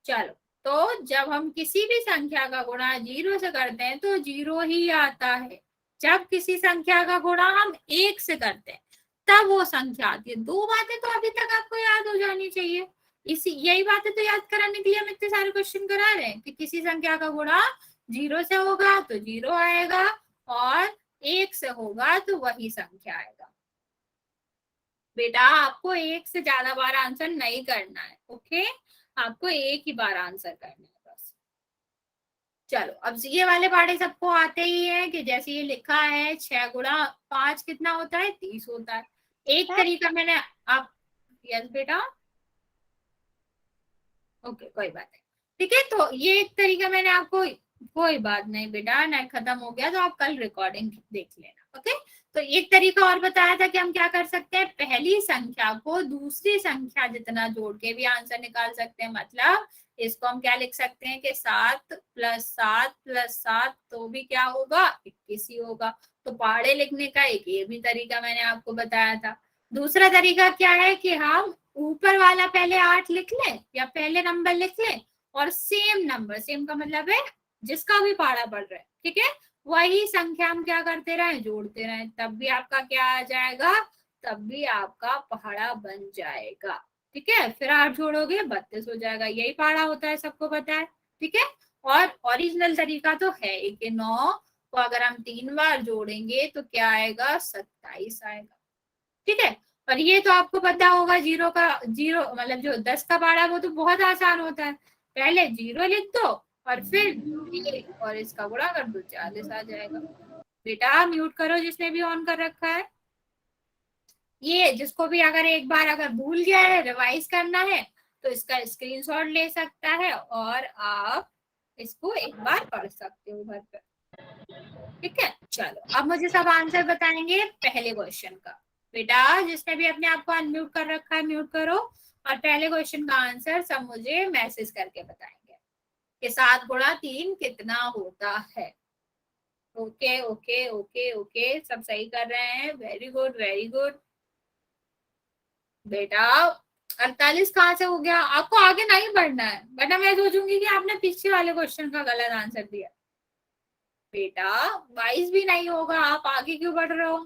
चलो। तो जब हम किसी भी संख्या का गुणा 0 से करते हैं तो 0 ही आता है। जब किसी संख्या का गुणा हम 1 से करते हैं तब वो संख्या आती है। दो बातें तो अभी तक आपको याद हो जानी चाहिए। इसी यही बातें तो याद कराने के लिए हम इतने सारे क्वेश्चन करा रहे हैं कि किसी संख्या का गुणा 0 से होगा तो 0 आएगा, और 1 से होगा तो वही संख्या आएगा। बेटा आपको 1 से ज्यादा बार आंसर नहीं करना है। ओके, आपको एक ही बार आंसर करना है बस। चलो, अब ये वाले पार्टे सबको आते ही है कि जैसे ये लिखा है 6 गुणा 5 कितना होता है, 30 होता है। एक तरीका मैंने आप, यस बेटा, ओके कोई बात नहीं, ठीक है। तो ये एक तरीका मैंने आपको, कोई बात नहीं बेटा, नेट खत्म हो गया तो आप कल रिकॉर्डिंग देख लेना। ओके, तो एक तरीका और बताया था कि हम क्या कर सकते हैं, पहली संख्या को दूसरी संख्या जितना जोड़ के भी आंसर निकाल सकते हैं। मतलब इसको हम क्या लिख सकते हैं कि 7 + 7 + 7 तो भी क्या होगा, 21 ही होगा। तो पहाड़े लिखने का एक ये भी तरीका मैंने आपको बताया था। दूसरा तरीका क्या है कि हम ऊपर वाला पहले 8 लिख लें या पहले नंबर लिख लें, और सेम नंबर, सेम का मतलब है जिसका भी पहाड़ा पड़ रहा है, ठीक है, वही संख्या हम क्या करते रहे, जोड़ते रहे, तब भी आपका क्या आ जाएगा, तब भी आपका पहाड़ा बन जाएगा। ठीक है, फिर 8 जोड़ोगे 32 हो जाएगा, यही पहाड़ा होता है, सबको पता है। ठीक है, और ओरिजिनल तरीका तो है 1 के 9 को अगर हम 3 बार जोड़ेंगे तो क्या आएगा, 27 आएगा। ठीक है, और ये तो आपको पता होगा, 0 का 0 मतलब जो 10 का पहाड़ा वो तो बहुत आसान होता है, पहले 0 लिख दो और फिर और इसका गुणा कर दो, 40 आ जाएगा। बेटा म्यूट करो जिसने भी ऑन कर रखा है। ये जिसको भी अगर एक बार अगर भूल गया है, रिवाइज करना है, तो इसका स्क्रीनशॉट ले सकता है और आप इसको एक बार पढ़ सकते हो घर पे। ठीक है, चलो अब मुझे सब आंसर बताएंगे पहले क्वेश्चन का। बेटा जिसने भी अपने आप को अनम्यूट कर रखा है म्यूट करो, और पहले क्वेश्चन का आंसर सब मुझे मैसेज करके बताएंगे कि 7 गुणा 3 कितना होता है। ओके ओके ओके ओके, सब सही कर रहे हैं, वेरी गुड वेरी गुड। बेटा 48 कहाँ से हो गया, आपको आगे नहीं बढ़ना है, वरना मैं सोचूंगी कि आपने पीछे वाले क्वेश्चन का गलत आंसर दिया। बेटा 22 भी नहीं होगा, आप आगे क्यों बढ़ रहे हो।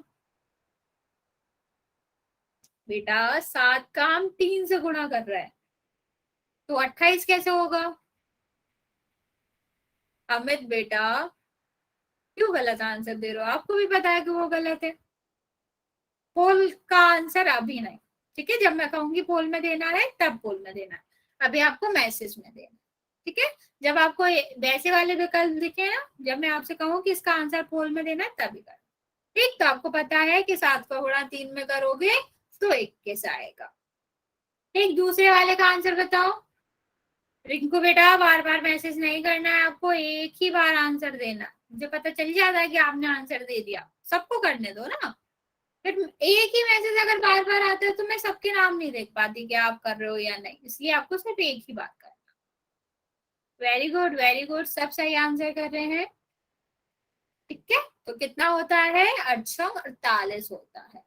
बेटा 7 का हम 3 से गुणा कर रहे हैं, तो 28 कैसे होगा। अमित बेटा क्यों गलत आंसर दे रहे हो, आपको भी पता है कि वो गलत है। पोल का आंसर अभी नहीं, ठीक है, जब मैं कहूंगी पोल में देना है तब पोल में देना है, अभी आपको मैसेज में देना। ठीक है, जब आपको वैसे वाले विकल्प दिखे ना, जब मैं आपसे कहूँ कि इसका आंसर पोल में देना है तभी कर। ठीक, तो आपको पता है कि 7 का गुणा 3 में करोगे तो 21 आएगा। ठीक, दूसरे वाले का आंसर बताओ। रिंकू बेटा बार बार मैसेज नहीं करना है, आपको एक ही बार आंसर देना, मुझे पता चल जाता है कि आपने आंसर दे दिया, सबको करने दो ना। फिर एक ही मैसेज अगर बार बार आता है तो मैं सबके नाम नहीं देख पाती कि आप कर रहे हो या नहीं, इसलिए आपको सिर्फ एक ही बात करना। वेरी गुड वेरी गुड, सब सही आंसर कर रहे हैं। ठीक है, तो कितना होता है, 848 होता है।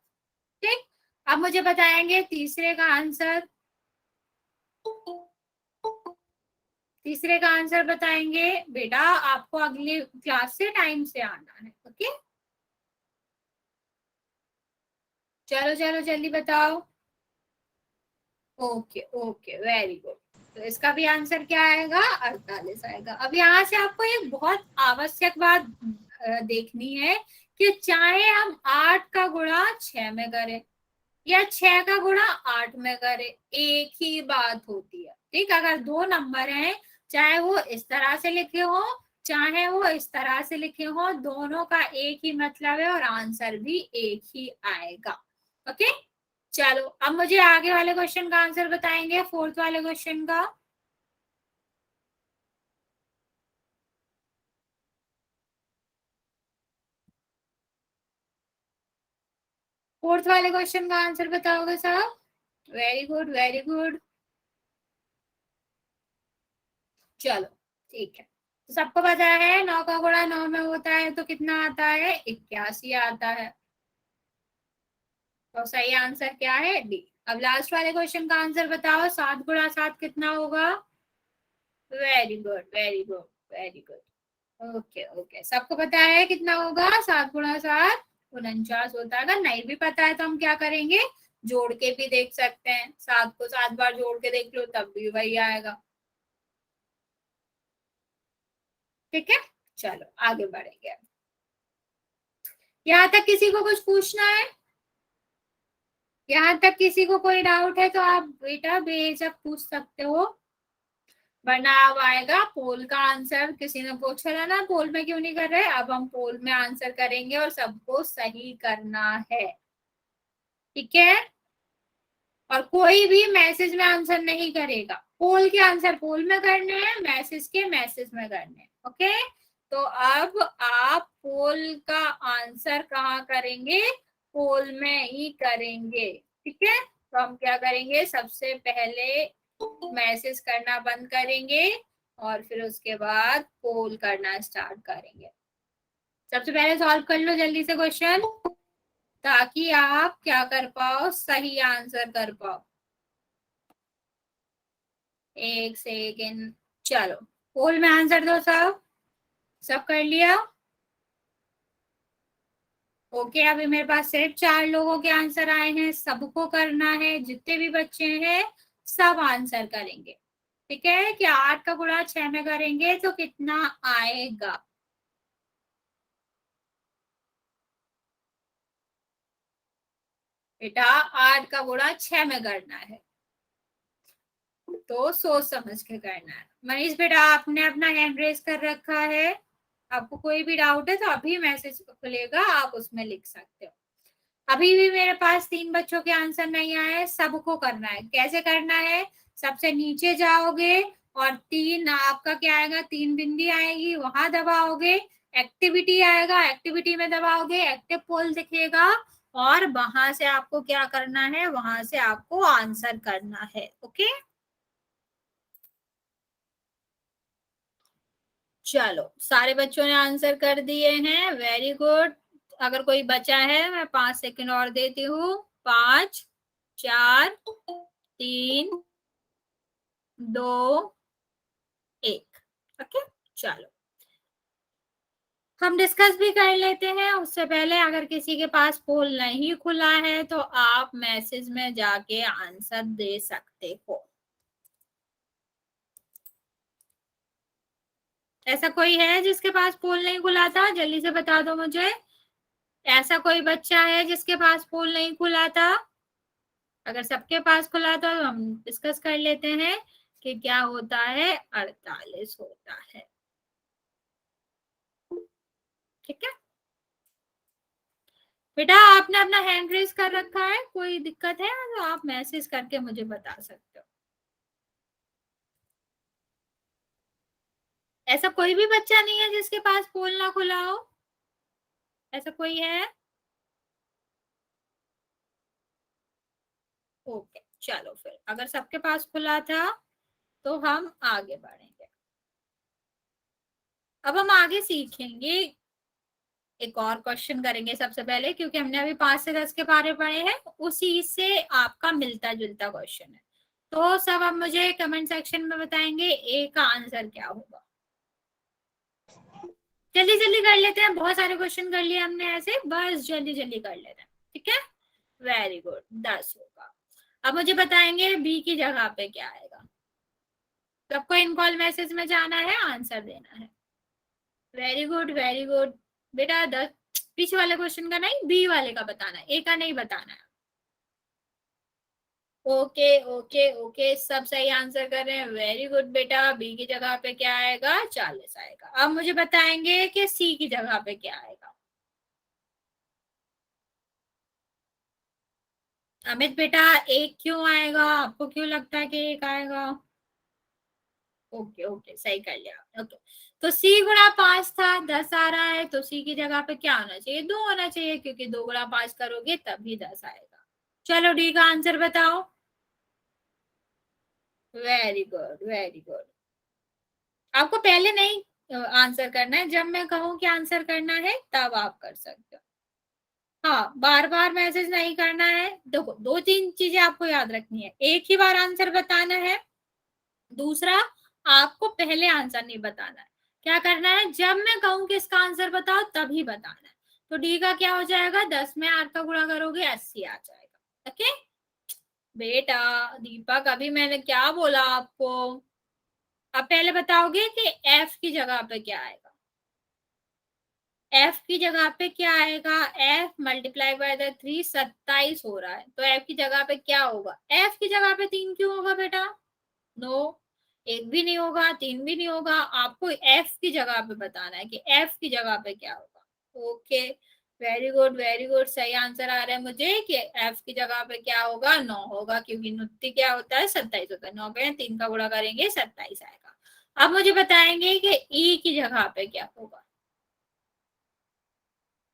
ठीक, अब मुझे बताएंगे तीसरे का आंसर, तीसरे का आंसर बताएंगे। बेटा आपको अगले क्लास से टाइम से आना है। ओके, चलो चलो जल्दी बताओ। ओके ओके वेरी गुड, तो इसका भी आंसर क्या आएगा, 48 आएगा। अब यहाँ से आपको एक बहुत आवश्यक बात देखनी है कि चाहे हम 8 का गुणा 6 में करें या 6 का गुणा 8 में करें, एक ही बात होती है। ठीक, अगर दो नंबर हैं, चाहे वो इस तरह से लिखे हो चाहे वो इस तरह से लिखे हो, दोनों का एक ही मतलब है और आंसर भी एक ही आएगा। ओके, चलो अब मुझे आगे वाले क्वेश्चन का आंसर बताएंगे, फोर्थ वाले क्वेश्चन का। फोर्थ वाले क्वेश्चन का आंसर बताओगे साहब, वेरी गुड वेरी गुड। चलो ठीक है, तो सबको पता है 9 का गुणा 9 में होता है तो कितना आता है, 81 आता है। तो सही आंसर क्या है? डी। अब लास्ट वाले क्वेश्चन का आंसर बताओ, 7 गुणा 7 कितना होगा? Very good, very good, very good. Okay okay, सबको पता है कितना होगा? 7 गुणा 7 49 होता है। अगर नहीं भी पता है तो हम क्या करेंगे, जोड़ के भी देख सकते हैं। 7 को 7 बार जोड़ के देख लो तब भी वही आएगा। ठीक है, चलो आगे बढ़ेंगे। यहाँ तक किसी को कुछ पूछना है? यहाँ तक किसी को कोई डाउट है तो आप बेटा बेझक पूछ सकते हो, वरना अब आएगा पोल का आंसर। किसी ने पूछा था ना पोल में क्यों नहीं कर रहे, अब हम पोल में आंसर करेंगे और सबको सही करना है। ठीक है, और कोई भी मैसेज में आंसर नहीं करेगा। पोल के आंसर पोल में करने हैं, मैसेज के मैसेज में करने हैं। ओके, तो अब आप पोल का आंसर कहाँ करेंगे? पोल में ही करेंगे। ठीक है, तो हम क्या करेंगे, सबसे पहले मैसेज करना बंद करेंगे और फिर उसके बाद पोल करना स्टार्ट करेंगे। सबसे पहले सॉल्व कर लो जल्दी से क्वेश्चन, ताकि आप क्या कर पाओ, सही आंसर कर पाओ। एक सेकेंड, चलो पोल में आंसर दो सब। सब कर लिया? ओके, अभी मेरे पास सिर्फ 4 लोगों के आंसर आए हैं, सबको करना है। जितने भी बच्चे हैं सब आंसर करेंगे। ठीक है, कि 8 का गुणा 6 में करेंगे तो कितना आएगा? बेटा 8 का गुणा 6 में करना है, तो सोच समझ के करना है। मनीष बेटा आपने अपना हैंड रेज कर रखा है, आपको कोई भी डाउट है तो अभी मैसेज खुलेगा, आप उसमें लिख सकते हो। अभी भी मेरे पास 3 बच्चों के आंसर नहीं आए, सबको करना है। कैसे करना है, सबसे नीचे जाओगे और 3 आपका क्या आएगा, 3 बिंदी आएगी, वहां दबाओगे, एक्टिविटी आएगा, एक्टिविटी में दबाओगे, एक्टिव पोल दिखेगा और वहां से आपको क्या करना है, वहां से आपको आंसर करना है। ओके, चलो सारे बच्चों ने आंसर कर दिए हैं, वेरी गुड। अगर कोई बचा है मैं 5 सेकंड और देती हूँ। 5 4 3 2 1। ओके, चलो हम डिस्कस भी कर लेते हैं। उससे पहले अगर किसी के पास पोल नहीं खुला है तो आप मैसेज में जाके आंसर दे सकते हो। ऐसा कोई है जिसके पास पोल नहीं खुला था? जल्दी से बता दो मुझे। ऐसा कोई बच्चा है जिसके पास पोल नहीं खुला था? अगर सबके पास खुला था तो हम डिस्कस कर लेते हैं कि क्या होता है। 48 होता है। ठीक है बेटा, आपने अपना हैंड रेज कर रखा है, कोई दिक्कत है तो आप मैसेज करके मुझे बता सकते हो। ऐसा कोई भी बच्चा नहीं है जिसके पास पोल ना खुला हो? ऐसा कोई है? ओके, चलो फिर अगर सबके पास खुला था तो हम आगे बढ़ेंगे। अब हम आगे सीखेंगे, एक और क्वेश्चन करेंगे सबसे पहले, क्योंकि हमने अभी 5 से 10 के बारे पढ़े हैं, उसी से आपका मिलता जुलता क्वेश्चन है। तो सब आप मुझे कमेंट सेक्शन में बताएंगे ए का आंसर क्या होगा। जल्दी जल्दी कर लेते हैं, बहुत सारे क्वेश्चन कर लिए हमने ऐसे, बस जल्दी जल्दी कर लेते हैं। ठीक है, वेरी गुड, 10 होगा। अब मुझे बताएंगे बी की जगह पे क्या आएगा। सबको इन कॉल मैसेज में जाना है, आंसर देना है। वेरी गुड, वेरी गुड बेटा। 10 पीछे वाले क्वेश्चन का नहीं, बी वाले का बताना है, ए का नहीं बताना है। ओके ओके ओके, सब सही आंसर कर रहे हैं, वेरी गुड बेटा। बी की जगह पे क्या आएगा? 40 आएगा। अब मुझे बताएंगे कि सी की जगह पे क्या आएगा। अमित बेटा एक क्यों आएगा, आपको क्यों लगता है कि एक आएगा? ओके ओके, सही कर लिया। ओके, तो सी गुणा 5 था, 10 आ रहा है, तो सी की जगह पे क्या होना चाहिए? 2 होना चाहिए, क्योंकि 2 गुणा 5 करोगे तभी 10 आएगा। चलो डी का आंसर बताओ। Very good, very good. आपको पहले नहीं आंसर करना है, जब मैं कहूँ कि आंसर करना है तब आप कर सकते हो। हाँ, बार बार मैसेज नहीं करना है। देखो, दो तीन चीजें आपको याद रखनी है। एक ही बार आंसर बताना है, दूसरा आपको पहले आंसर नहीं बताना है। क्या करना है, जब मैं कहूं कि इसका आंसर बताओ तभी बताना है। तो डी का क्या हो जाएगा, 10 में 8 का गुणा करोगे 80 आ जाएगा। ओके बेटा दीपक, अभी मैंने क्या बोला आपको, अब पहले बताओगे कि एफ की जगह पे क्या आएगा। एफ की जगह पे क्या आएगा, एफ मल्टीप्लाई बाय द 3, 27 हो रहा है, तो एफ की जगह पे क्या होगा, एफ की जगह पे 3 क्यों होगा बेटा, नो, एक भी नहीं होगा, 3 भी नहीं होगा। आपको एफ की जगह पे बताना है कि एफ की जगह पे क्या होगा। Okay, very good very good, सही आंसर आ रहा है मुझे कि एफ की जगह पे क्या होगा, 9 होगा, क्योंकि नुत्ती क्या होता है, 27 होता है। 9 पे 3 का गुणा करेंगे 27 आएगा। अब मुझे बताएंगे कि ई की जगह पे क्या होगा।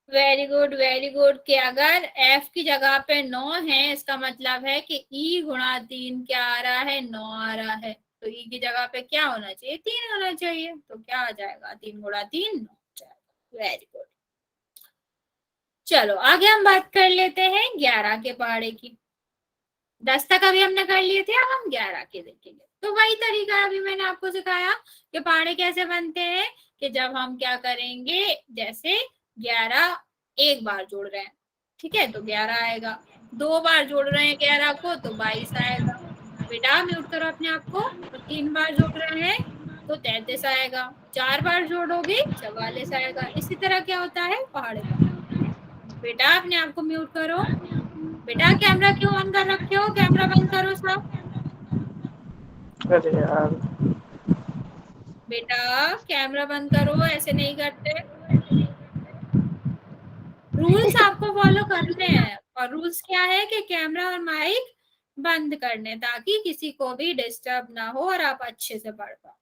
वेरी गुड कि अगर f की जगह पे 9 है, इसका मतलब है कि e गुणा 3 क्या आ रहा है, 9 आ रहा है। तो e की जगह पे क्या होना चाहिए, 3 होना चाहिए। तो क्या आ जाएगा, 3 गुणा 3 9 हो जाएगा। Very good. चलो आगे हम बात कर लेते हैं 11 के पहाड़े की। 10 तक अभी हमने कर लिए थे, अब हम 11 के देखेंगे। तो वही तरीका अभी मैंने आपको सिखाया कि पहाड़े कैसे बनते हैं, कि जब हम क्या करेंगे, जैसे 11 एक बार जोड़ रहे हैं, ठीक है, तो 11 आएगा। 2 बार जोड़ रहे हैं 11 को, तो 22 आएगा। बेटा म्यूट करो अपने आप को। तो 3 बार जोड़ रहे हैं तो 33 आएगा। 4 बार जोड़ोगे 44 आएगा। इसी तरह क्या होता है, पहाड़े बनते हैं। बेटा अपने आप को म्यूट करो। बेटा कैमरा क्यों ऑन कर रखे हो, कैमरा बंद करो सब। अरे यार, बेटा कैमरा बंद करो, ऐसे नहीं करते। रूल्स आपको फॉलो करने हैं, और रूल्स क्या है कि कैमरा और माइक बंद करने, ताकि किसी को भी डिस्टर्ब ना हो और आप अच्छे से पढ़ पाओ।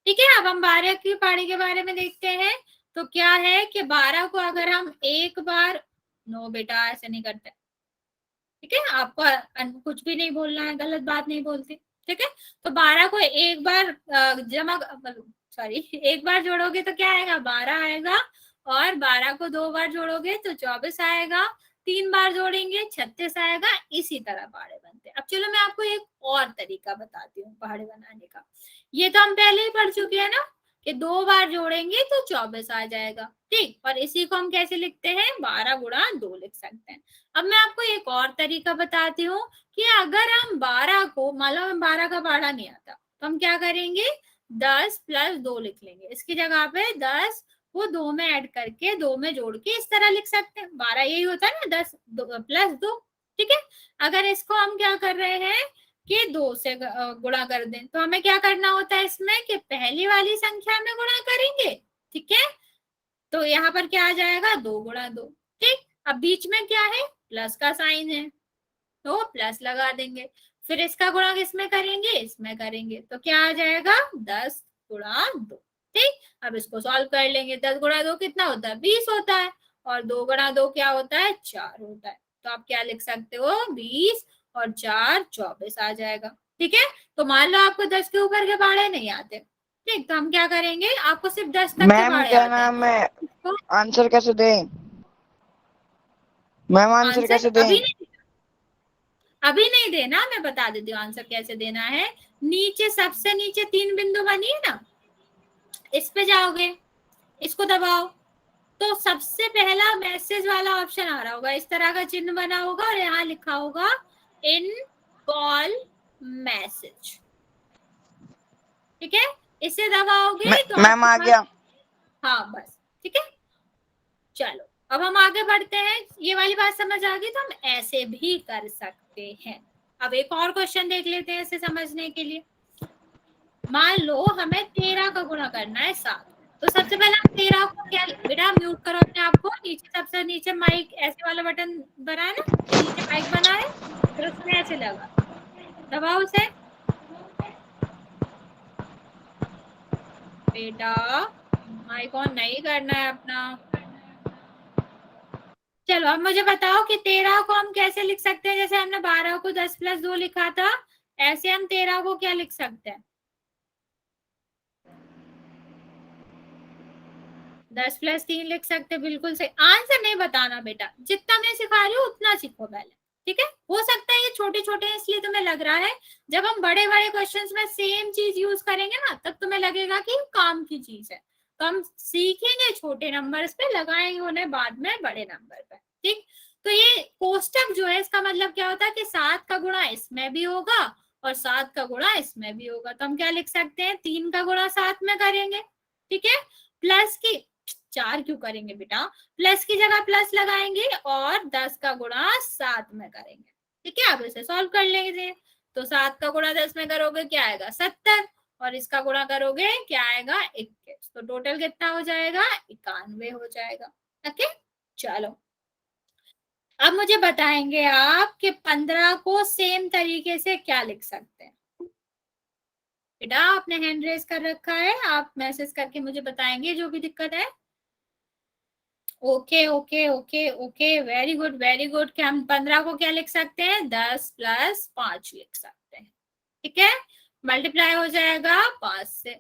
ठीक है, अब हम 12 की पहाड़ी के बारे में देखते हैं। तो क्या है कि 12 को अगर हम एक बार, नो बेटा ऐसे नहीं करते, ठीक है, आपको कुछ भी नहीं बोलना है, गलत बात नहीं बोलती। ठीक है, तो 12 को एक बार जमा, सॉरी, एक बार जोड़ोगे तो क्या आएगा, 12 आएगा। और 12 को 2 बार जोड़ोगे तो 24 आएगा। 3 बार जोड़ेंगे 36 आएगा। इसी तरह पहाड़े बनते हैं। अब चलो मैं आपको एक और तरीका बताती हूँ पहाड़े बनाने का। ये तो हम पहले ही पढ़ चुके हैं ना, कि 2 बार जोड़ेंगे तो 24 आ जाएगा। ठीक, और इसी को हम कैसे लिखते हैं, 12 गुणा 2 लिख सकते हैं। अब मैं आपको एक और तरीका बताती हूँ कि अगर हम 12 को, मान लो हम 12 का पहाड़ा नहीं आता, तो हम क्या करेंगे, 10 प्लस 2 लिख लेंगे। इसकी जगह पे 10 को 2 में ऐड करके 2 में जोड़ के इस तरह लिख सकते हैं। 12 यही होता है ना, 10 प्लस 2। ठीक है, अगर इसको हम क्या कर रहे हैं कि 2 से गुणा कर दें, तो हमें क्या करना होता है इसमें, कि पहली वाली संख्या में गुणा करेंगे। ठीक है, तो यहाँ पर क्या आ जाएगा, 2 गुणा 2। ठीक, अब बीच में क्या है, प्लस का साइन है, तो प्लस लगा देंगे। फिर इसका गुणा किसमें करेंगे, इसमें करेंगे, तो क्या आ जाएगा, 10 गुणा 2। ठीक, अब इसको सॉल्व कर लेंगे। 10 गुणा 2 कितना होता है, 20 होता है। और 2 गुणा 2 क्या होता है, 4 होता है। तो आप क्या लिख सकते हो, 20 और 4 24 आ जाएगा। ठीक है, तो मान लो आपको 10 के ऊपर के पहाड़े नहीं आते, ठीक, तो हम क्या करेंगे, आपको सिर्फ 10 तक के मैम पहाड़े क्या आते हैं। नाम है, तो आंसर कैसे दें? मैम आंसर आंसर कैसे दें? अभी नहीं देना, मैं बता देती हूँ आंसर कैसे देना है। नीचे सबसे नीचे 3 बिंदु बनी है ना, इस पे जाओगे, इसको दबाओ, तो सबसे पहला मैसेज वाला ऑप्शन आ रहा होगा, इस तरह का चिन्ह बना होगा और यहाँ लिखा होगा इन कॉल मैसेज। ठीक है, इसे दबाओगे तो मैम आपके आ पास, गया। हाँ बस, ठीक है। चलो अब हम आगे बढ़ते हैं। ये वाली बात समझ आ गई, तो हम ऐसे भी कर सकते हैं। अब एक और क्वेश्चन देख लेते हैं इसे समझने के लिए। मान लो हमें 13 का गुणा करना है 7, तो सबसे पहले हम 13 को क्या, बेटा म्यूट करो अपने आप को। नीचे सबसे नीचे माइक ऐसे वाला बटन बना है ना, ये नीचे माइक बना है, फिर उसमें ऐसे लगा, दबाओ उसे। बेटा माइक ऑन नहीं करना है अपना। चलो अब मुझे बताओ कि 13 को हम कैसे लिख सकते हैं, जैसे हमने 12 को 10 प्लस 2 लिखा था, ऐसे हम 13 को क्या लिख सकते हैं। 10 + 3 लिख सकते, बिल्कुल सही। आंसर नहीं बताना बेटा, जितना मैं सिखा रही हूँ उतना सीखो पहले, ठीक है। हो सकता है ये छोटे छोटे हैं इसलिए तुम्हें लग रहा है, जब हम बड़े बड़े क्वेश्चंस में सेम चीज यूज करेंगे ना, तब तुम्हें लगेगा कि काम की चीज है। तो हम सीखेंगे छोटे नंबर्स पे, लगाएंगे उन्हें बाद में बड़े नंबर पे, ठीक। तो ये कोष्टक जो है, इसका मतलब क्या होता है कि 7 का गुणा इसमें भी होगा और 7 का गुणा इसमें भी होगा। तो हम क्या लिख सकते हैं, 3 का गुणा 7 में करेंगे, ठीक है। प्लस की 4 क्यों करेंगे बेटा, प्लस की जगह प्लस लगाएंगे और 10 का गुणा 7 में करेंगे, ठीक है। अब इसे सॉल्व कर लेंगे। तो 7 का गुणा 10 में करोगे क्या आएगा, 70, और इसका गुणा करोगे क्या आएगा, 21। तो टोटल कितना हो जाएगा, 91 हो जाएगा, ओके। चलो अब मुझे बताएंगे आप कि 15 को सेम तरीके से क्या लिख सकते हैं। बेटा आपने हैंड रेज कर रखा है, आप मैसेज करके मुझे बताएंगे जो भी दिक्कत है। Okay okay okay okay, very good very good. कि हम 15 को क्या लिख सकते हैं, 10 + 5 लिख सकते हैं, ठीक है। मल्टीप्लाई हो जाएगा 5 से,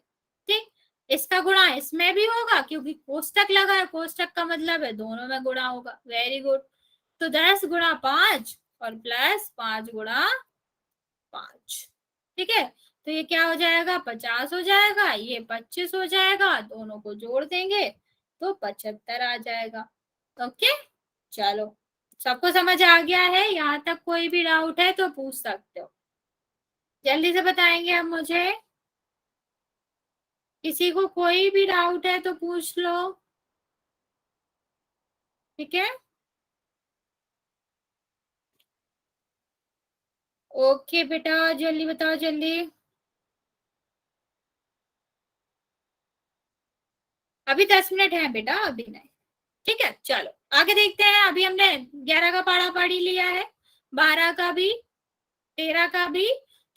ठीक। इसका गुणा इसमें भी होगा क्योंकि कोष्टक लगा है, कोष्टक का मतलब है दोनों में गुणा होगा, वेरी गुड। तो 10 गुणा 5 और प्लस 5 गुणा 5, ठीक है। तो ये क्या हो जाएगा, 50 हो जाएगा, ये 25 हो जाएगा, दोनों को जोड़ देंगे तो 75 आ जाएगा, ओके। चलो सबको समझ आ गया है, यहाँ तक कोई भी डाउट है तो पूछ सकते हो, जल्दी से बताएंगे अब मुझे। किसी को कोई भी डाउट है तो पूछ लो, ठीक है। ओके बेटा जल्दी बताओ जल्दी। अभी 10 मिनट है बेटा, अभी नहीं, ठीक है। चलो आगे देखते हैं। अभी हमने 11 का पढ़ा पढ़ ही लिया है, 12 का भी, 13 का भी,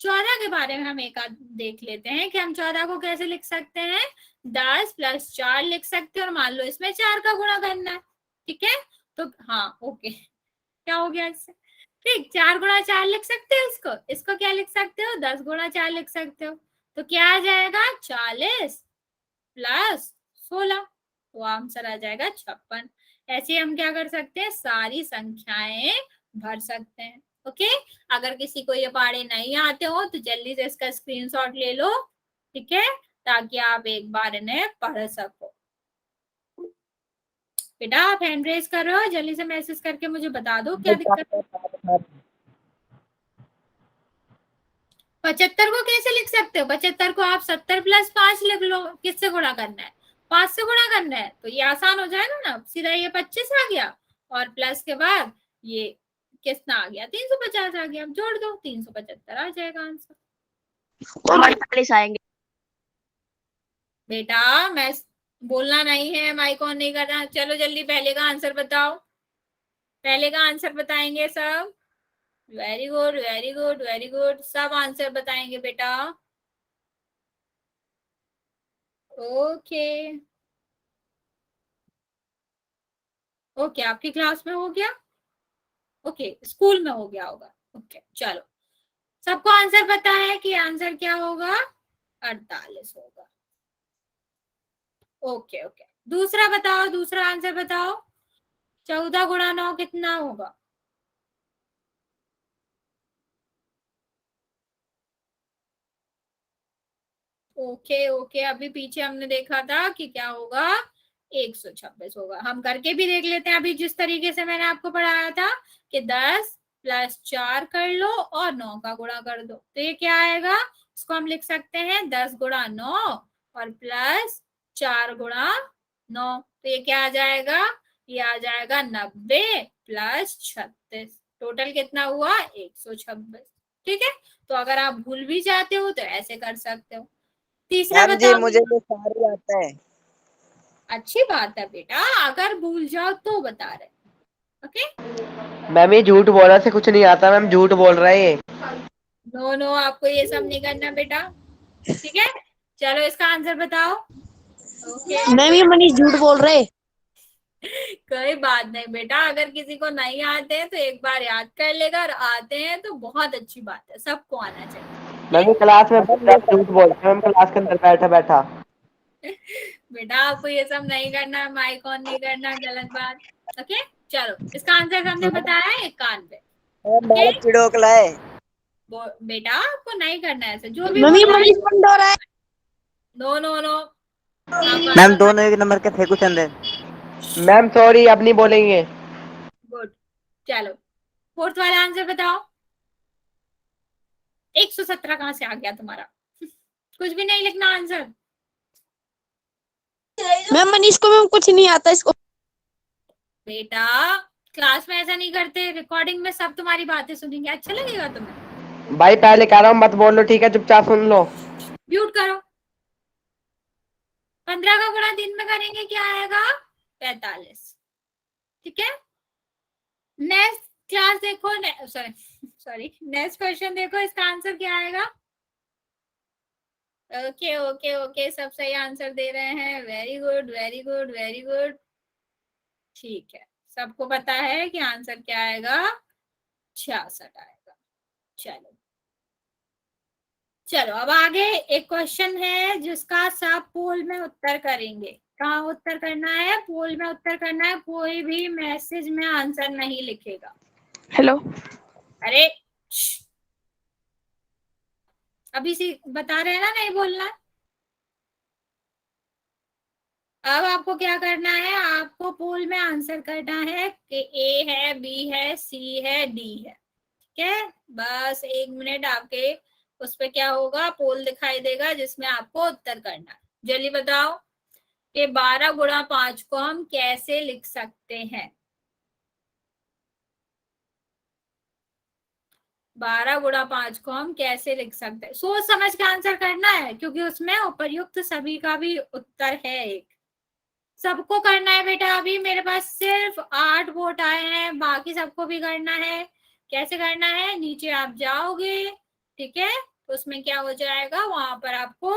14 के बारे में हम एक आध देख लेते हैं कि हम 14 को कैसे लिख सकते हैं। 10 + 4 लिख सकते हैं और मान लो इसमें 4 का गुणा करना है, ठीक है। तो हाँ ओके, क्या हो गया इससे, ठीक। 4 गुणा 4 लिख सकते हो, इसको इसको क्या लिख सकते हो, 10 गुणा 4 लिख सकते हो। तो क्या आ जाएगा, 40 + 16, तो आंसर आ जाएगा 56। ऐसे हम क्या कर सकते हैं, सारी संख्याएं भर सकते हैं, ओके। अगर किसी को ये पहाड़े नहीं आते हो तो जल्दी से इसका स्क्रीनशॉट ले लो, ठीक है, ताकि आप एक बार इन्हें पढ़ सको। बेटा आप हैंड रेज कर रहे हो, जल्दी से मैसेज करके मुझे बता दो क्या दिक्कत है। 75 को कैसे लिख सकते हो, 75 को आप 70 + 5 लिख लो। किससे गुणा करना है, 5 से गुणा करना है, तो ये आसान हो जाएगा ना, सीधा ये 25 आ गया और प्लस के बाद ये कितना आ गया, 350 आ गया। अब जोड़ दो, 375 आ जाएगा आंसर। तो 48 आएंगे। बेटा मैं बोलना नहीं है, माइक ऑन नहीं करना। चलो जल्दी पहले का आंसर बताओ, पहले का आंसर बताएंगे सब। Very good very good very good, सब आंसर बताएंगे बेटा, ओके ओके। आपकी क्लास में हो गया, ओके स्कूल में हो गया होगा, ओके। चलो सबको आंसर पता है कि आंसर क्या होगा, 48 होगा, ओके ओके। दूसरा बताओ, दूसरा आंसर बताओ, 14 गुणा 9 कितना होगा, ओके ओके। अभी पीछे हमने देखा था कि क्या होगा, 126 होगा। हम करके भी देख लेते हैं अभी, जिस तरीके से मैंने आपको पढ़ाया था कि 10 + 4 कर लो और 9 का गुणा कर दो, तो ये क्या आएगा, इसको हम लिख सकते हैं 10 गुणा 9 और प्लस 4 गुणा 9, तो ये क्या आ जाएगा, ये आ जाएगा 90 + 36, टोटल कितना हुआ, 126, ठीक है। तो अगर आप भूल भी जाते हो तो ऐसे कर सकते हो। तीसरा मैम जी बताओ। मुझे तो सारे आता है। अच्छी बात है बेटा, अगर भूल जाओ तो बता रहे, ओके। मैम ये झूठ बोलने से कुछ नहीं आता, मैम झूठ बोल रहा है ये। नो नो, आपको ये सब नहीं करना बेटा, ठीक है। चलो इसका आंसर बताओ, ओके। मैम ये मनीष झूठ बोल रहे। कोई बात नहीं बेटा, अगर किसी को नहीं आते हैं तो एक बार याद कर लेगा, और आते हैं तो बहुत अच्छी बात है, सबको आना चाहिए। मैम ये क्लास में झूठ बोलता है, मैम क्लास के अंदर बैठा बैठा। बेटा आपको ये सब नहीं करना, माइक ऑन नहीं करना, गलत बात। ओके चलो, इसका आंसर हमने बताया है एक कान पे। ओके चिड़ोकला है। बेटा आपको नहीं करना है ऐसे, जो भी मैम बोल ये रहा है मनीष बंद हो रहा है। No no no. मैम दोनों एक नंबर के थे कुछ अंदर। मैम सॉरी, अब नहीं बोलेंगे। गुड, चलो फोर्थ वाला आंसर बताओ। 117 कहाँ से आ गया तुम्हारा? कुछ भी नहीं लिखना आंसर। मैम मनीष को मैम कुछ नहीं आता इसको। बेटा क्लास में ऐसा नहीं करते, रिकॉर्डिंग में सब तुम्हारी बातें सुनेंगे, अच्छा लगेगा तुम्हें? भाई पहले कह रहा हूँ मत बोलो, ठीक है, चुपचाप सुन लो। म्यूट करो। 15 का गुणा दिन में करेंगे क्या आएगा? 45। ठीक है, नेक्स्ट क्लास देखो, सॉरी नेक्स्ट क्वेश्चन देखो, इसका आंसर क्या आएगा? ओके ओके ओके, सब सही आंसर दे रहे हैं, very good very good very good. ठीक है, सबको पता है कि आंसर क्या आएगा? 66 आएगा। चलो चलो, अब आगे एक क्वेश्चन है जिसका सब पोल में उत्तर करेंगे। कहाँ उत्तर करना है? पोल में उत्तर करना है, कोई भी मैसेज में आंसर नहीं लिखेगा। हेलो, अरे अभी सी बता रहे हैं ना, नहीं बोलना। अब आपको क्या करना है? आपको पोल में आंसर करना है कि ए है, बी है, सी है, डी है। ठीक है, बस 1 मिनट आपके उस पे क्या होगा, पोल दिखाई देगा जिसमें आपको उत्तर करना है। जल्दी बताओ कि 12 गुणा 5 को हम कैसे लिख सकते हैं? 12 गुणा 5 को हम कैसे लिख सकते हैं? सोच समझ के आंसर करना है, क्योंकि उसमें उपर्युक्त सभी का भी उत्तर है। एक सबको करना है बेटा। अभी मेरे पास सिर्फ 8 वोट आए हैं, बाकी सबको भी करना है। कैसे करना है? नीचे आप जाओगे, ठीक है, तो उसमें क्या हो जाएगा, वहां पर आपको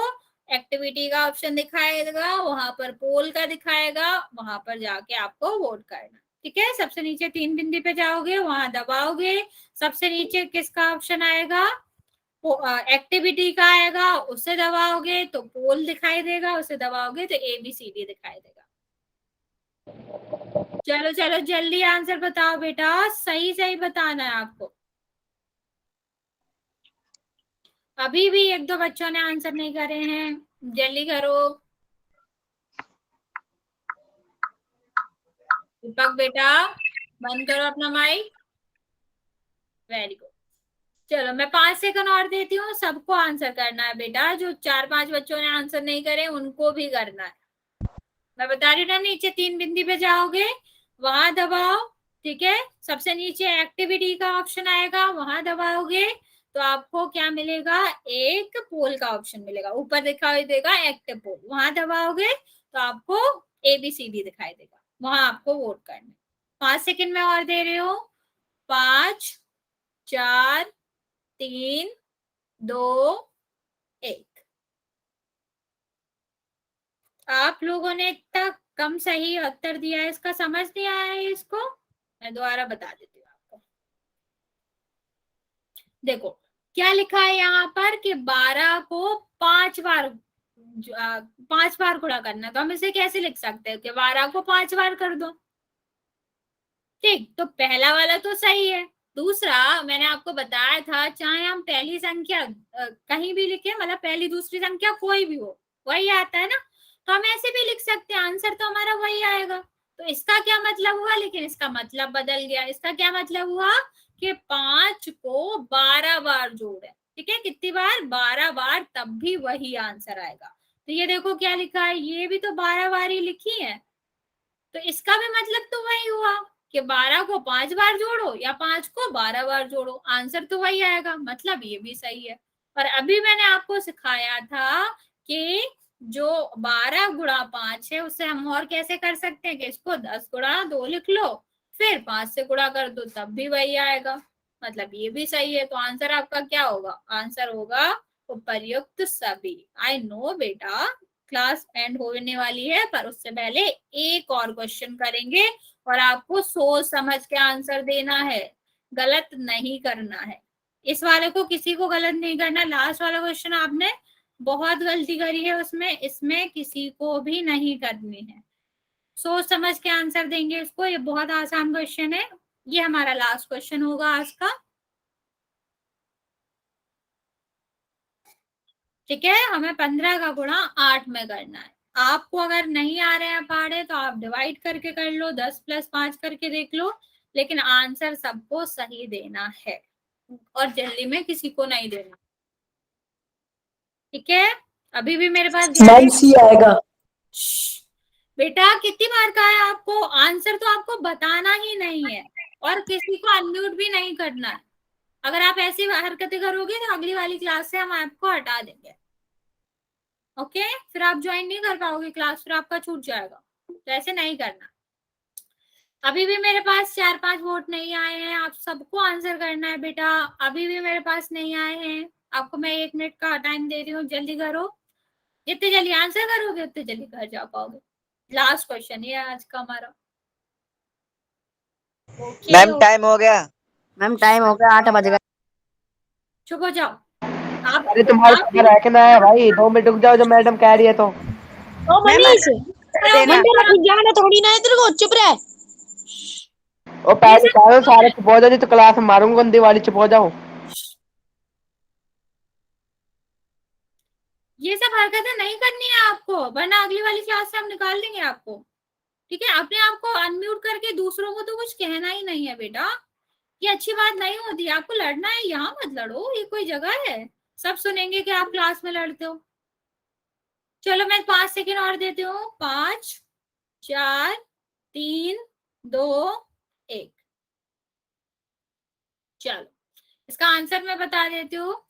एक्टिविटी का ऑप्शन दिखाएगा, वहां पर पोल का दिखाएगा, वहां पर जाके आपको वोट करना। ठीक है, सबसे नीचे 3 बिंदु पे जाओगे, वहां दबाओगे, सबसे नीचे किसका ऑप्शन आएगा? एक्टिविटी का आएगा, उसे दबाओगे तो पोल दिखाई देगा, उसे दबाओगे तो ABCD दिखाई देगा। चलो चलो जल्दी आंसर बताओ बेटा, सही सही बताना है आपको। अभी भी 1-2 बच्चों ने आंसर नहीं करे हैं, जल्दी करो। दीपक बेटा बंद करो अपना माइक। Very good. चलो मैं 5 सेकंड और देती हूँ, सबको आंसर करना है बेटा। जो 4-5 बच्चों ने आंसर नहीं करे उनको भी करना है। मैं बता रही हूँ ना, नीचे 3 बिंदु पे जाओगे, वहां दबाओ, ठीक है, सबसे नीचे एक्टिविटी का ऑप्शन आएगा, वहां दबाओगे तो आपको क्या मिलेगा? एक पोल का ऑप्शन मिलेगा, ऊपर दिखाई देगा एक्टिव पोल, वहां दबाओगे तो आपको ABCD दिखाई देगा, वहां आपको वोट करना। 5 सेकंड में और दे रहे हो। 5 4 3 2 1। आप लोगों ने इतना कम सही उत्तर दिया है, इसका समझ नहीं आया है इसको? मैं दोबारा बता देती हूँ आपको। देखो क्या लिखा है यहाँ पर कि 12 को 5 बार 5 बार गुणा करना, तो हम इसे कैसे लिख सकते हैं कि 12 को 5 बार कर दो। ठीक, तो पहला वाला तो सही है। दूसरा मैंने आपको बताया था, चाहे हम पहली संख्या कहीं भी लिखे, मतलब पहली दूसरी संख्या कोई भी हो, वही आता है ना, तो हम ऐसे भी लिख सकते हैं, आंसर तो हमारा वही आएगा। तो इसका क्या मतलब हुआ? लेकिन इसका मतलब बदल गया। इसका क्या मतलब हुआ कि 5 को 12 बार जोड़े, ठीक है, कितनी बार? 12 बार, तब भी वही आंसर आएगा। तो ये देखो क्या लिखा है, ये भी तो 12 बार ही लिखी है, तो इसका भी मतलब तो वही हुआ कि 12 को 5 बार जोड़ो या 5 को 12 बार जोड़ो, आंसर तो वही आएगा। मतलब ये भी सही है। पर अभी मैंने आपको सिखाया था कि जो 12 गुणा 5 है, उससे हम और कैसे कर सकते हैं कि इसको 10 गुणा 2 लिख लो, फिर 5 से गुणा कर दो, तब भी वही आएगा। मतलब ये भी सही है। तो आंसर आपका क्या होगा? आंसर होगा उपर्युक्त सभी। आई नो बेटा क्लास एंड होने वाली है, पर उससे पहले एक और क्वेश्चन करेंगे और आपको सोच समझ के आंसर देना है, गलत नहीं करना है। इस वाले को किसी को गलत नहीं करना। लास्ट वाला क्वेश्चन आपने बहुत गलती करी है उसमें, इसमें किसी को भी नहीं करनी है। सोच समझ के आंसर देंगे इसको, ये बहुत आसान क्वेश्चन है। ये हमारा लास्ट क्वेश्चन होगा आज का, ठीक है। हमें 15 का गुणा 8 में करना है। आपको अगर नहीं आ रहे हैं पहाड़े तो आप डिवाइड करके कर लो, 10 + 5 करके देख लो, लेकिन आंसर सबको सही देना है और जल्दी में किसी को नहीं देना, ठीक है। अभी भी मेरे पास मैम सी आएगा। बेटा कितनी बार कहा है आपको, आंसर तो आपको बताना ही नहीं है और किसी को अनम्यूट भी नहीं करना है। अगर आप ऐसी हरकतें करोगे तो अगली वाली क्लास से हम आपको हटा देंगे, ओके। फिर आप ज्वाइन नहीं कर पाओगे क्लास, फिर आपका छूट जाएगा, तो ऐसे नहीं करना। अभी भी मेरे पास 4-5 वोट नहीं आए हैं, आप सबको आंसर करना है बेटा। अभी भी मेरे पास नहीं आए हैं, आपको मैं 1 मिनट का टाइम दे रही हूँ, जल्दी करो। जितने जल्दी आंसर करोगे उतने जल्दी घर जा पाओगे। लास्ट क्वेश्चन ये आज का हमारा, ओके। मैम टाइम हो गया। मैम टाइम हो गया, 8 बज गए। चुप हो जाओ आप। अरे तुम्हारा सबर रखना है भाई, 2 मिनट रुक जाओ, जब मैडम कह रही है तो। ओ मनीष, मंदिर में कुछ जाना थोड़ी ना है तेरे को, चुप रह। ओ पहले कह रहा हूं सारे चुप हो जाओ, नहीं तो क्लास में मारूंगा गंदी वाली, चुप हो जाओ। ये सब हरकतें नहीं करनी है आपको, वरना अगली वाली क्लास से हम निकाल देंगे आपको, ठीक है। अपने आप को अनम्यूट करके दूसरों को तो कुछ कहना ही नहीं है बेटा, ये अच्छी बात नहीं होती। आपको लड़ना है यहाँ मत लड़ो, ये कोई जगह है सब सुनेंगे कि आप क्लास में लड़ते हो। चलो मैं 5 सेकेंड और देती हूँ, 5 4 3 2 1। चलो इसका आंसर मैं बता देती हूँ।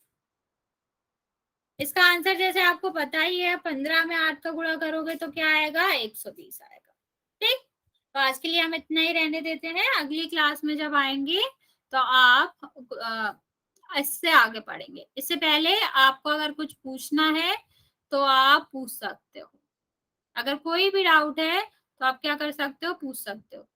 इसका आंसर जैसे आपको पता ही है, 15 में 8 का गुणा करोगे तो क्या आएगा, 120 आएगा, ठीक। तो आज के लिए हम इतना ही रहने देते हैं, अगली क्लास में जब आएंगे तो आप इससे आगे पढ़ेंगे। इससे पहले आपको अगर कुछ पूछना है तो आप पूछ सकते हो, अगर कोई भी डाउट है तो आप क्या कर सकते हो, पूछ सकते हो।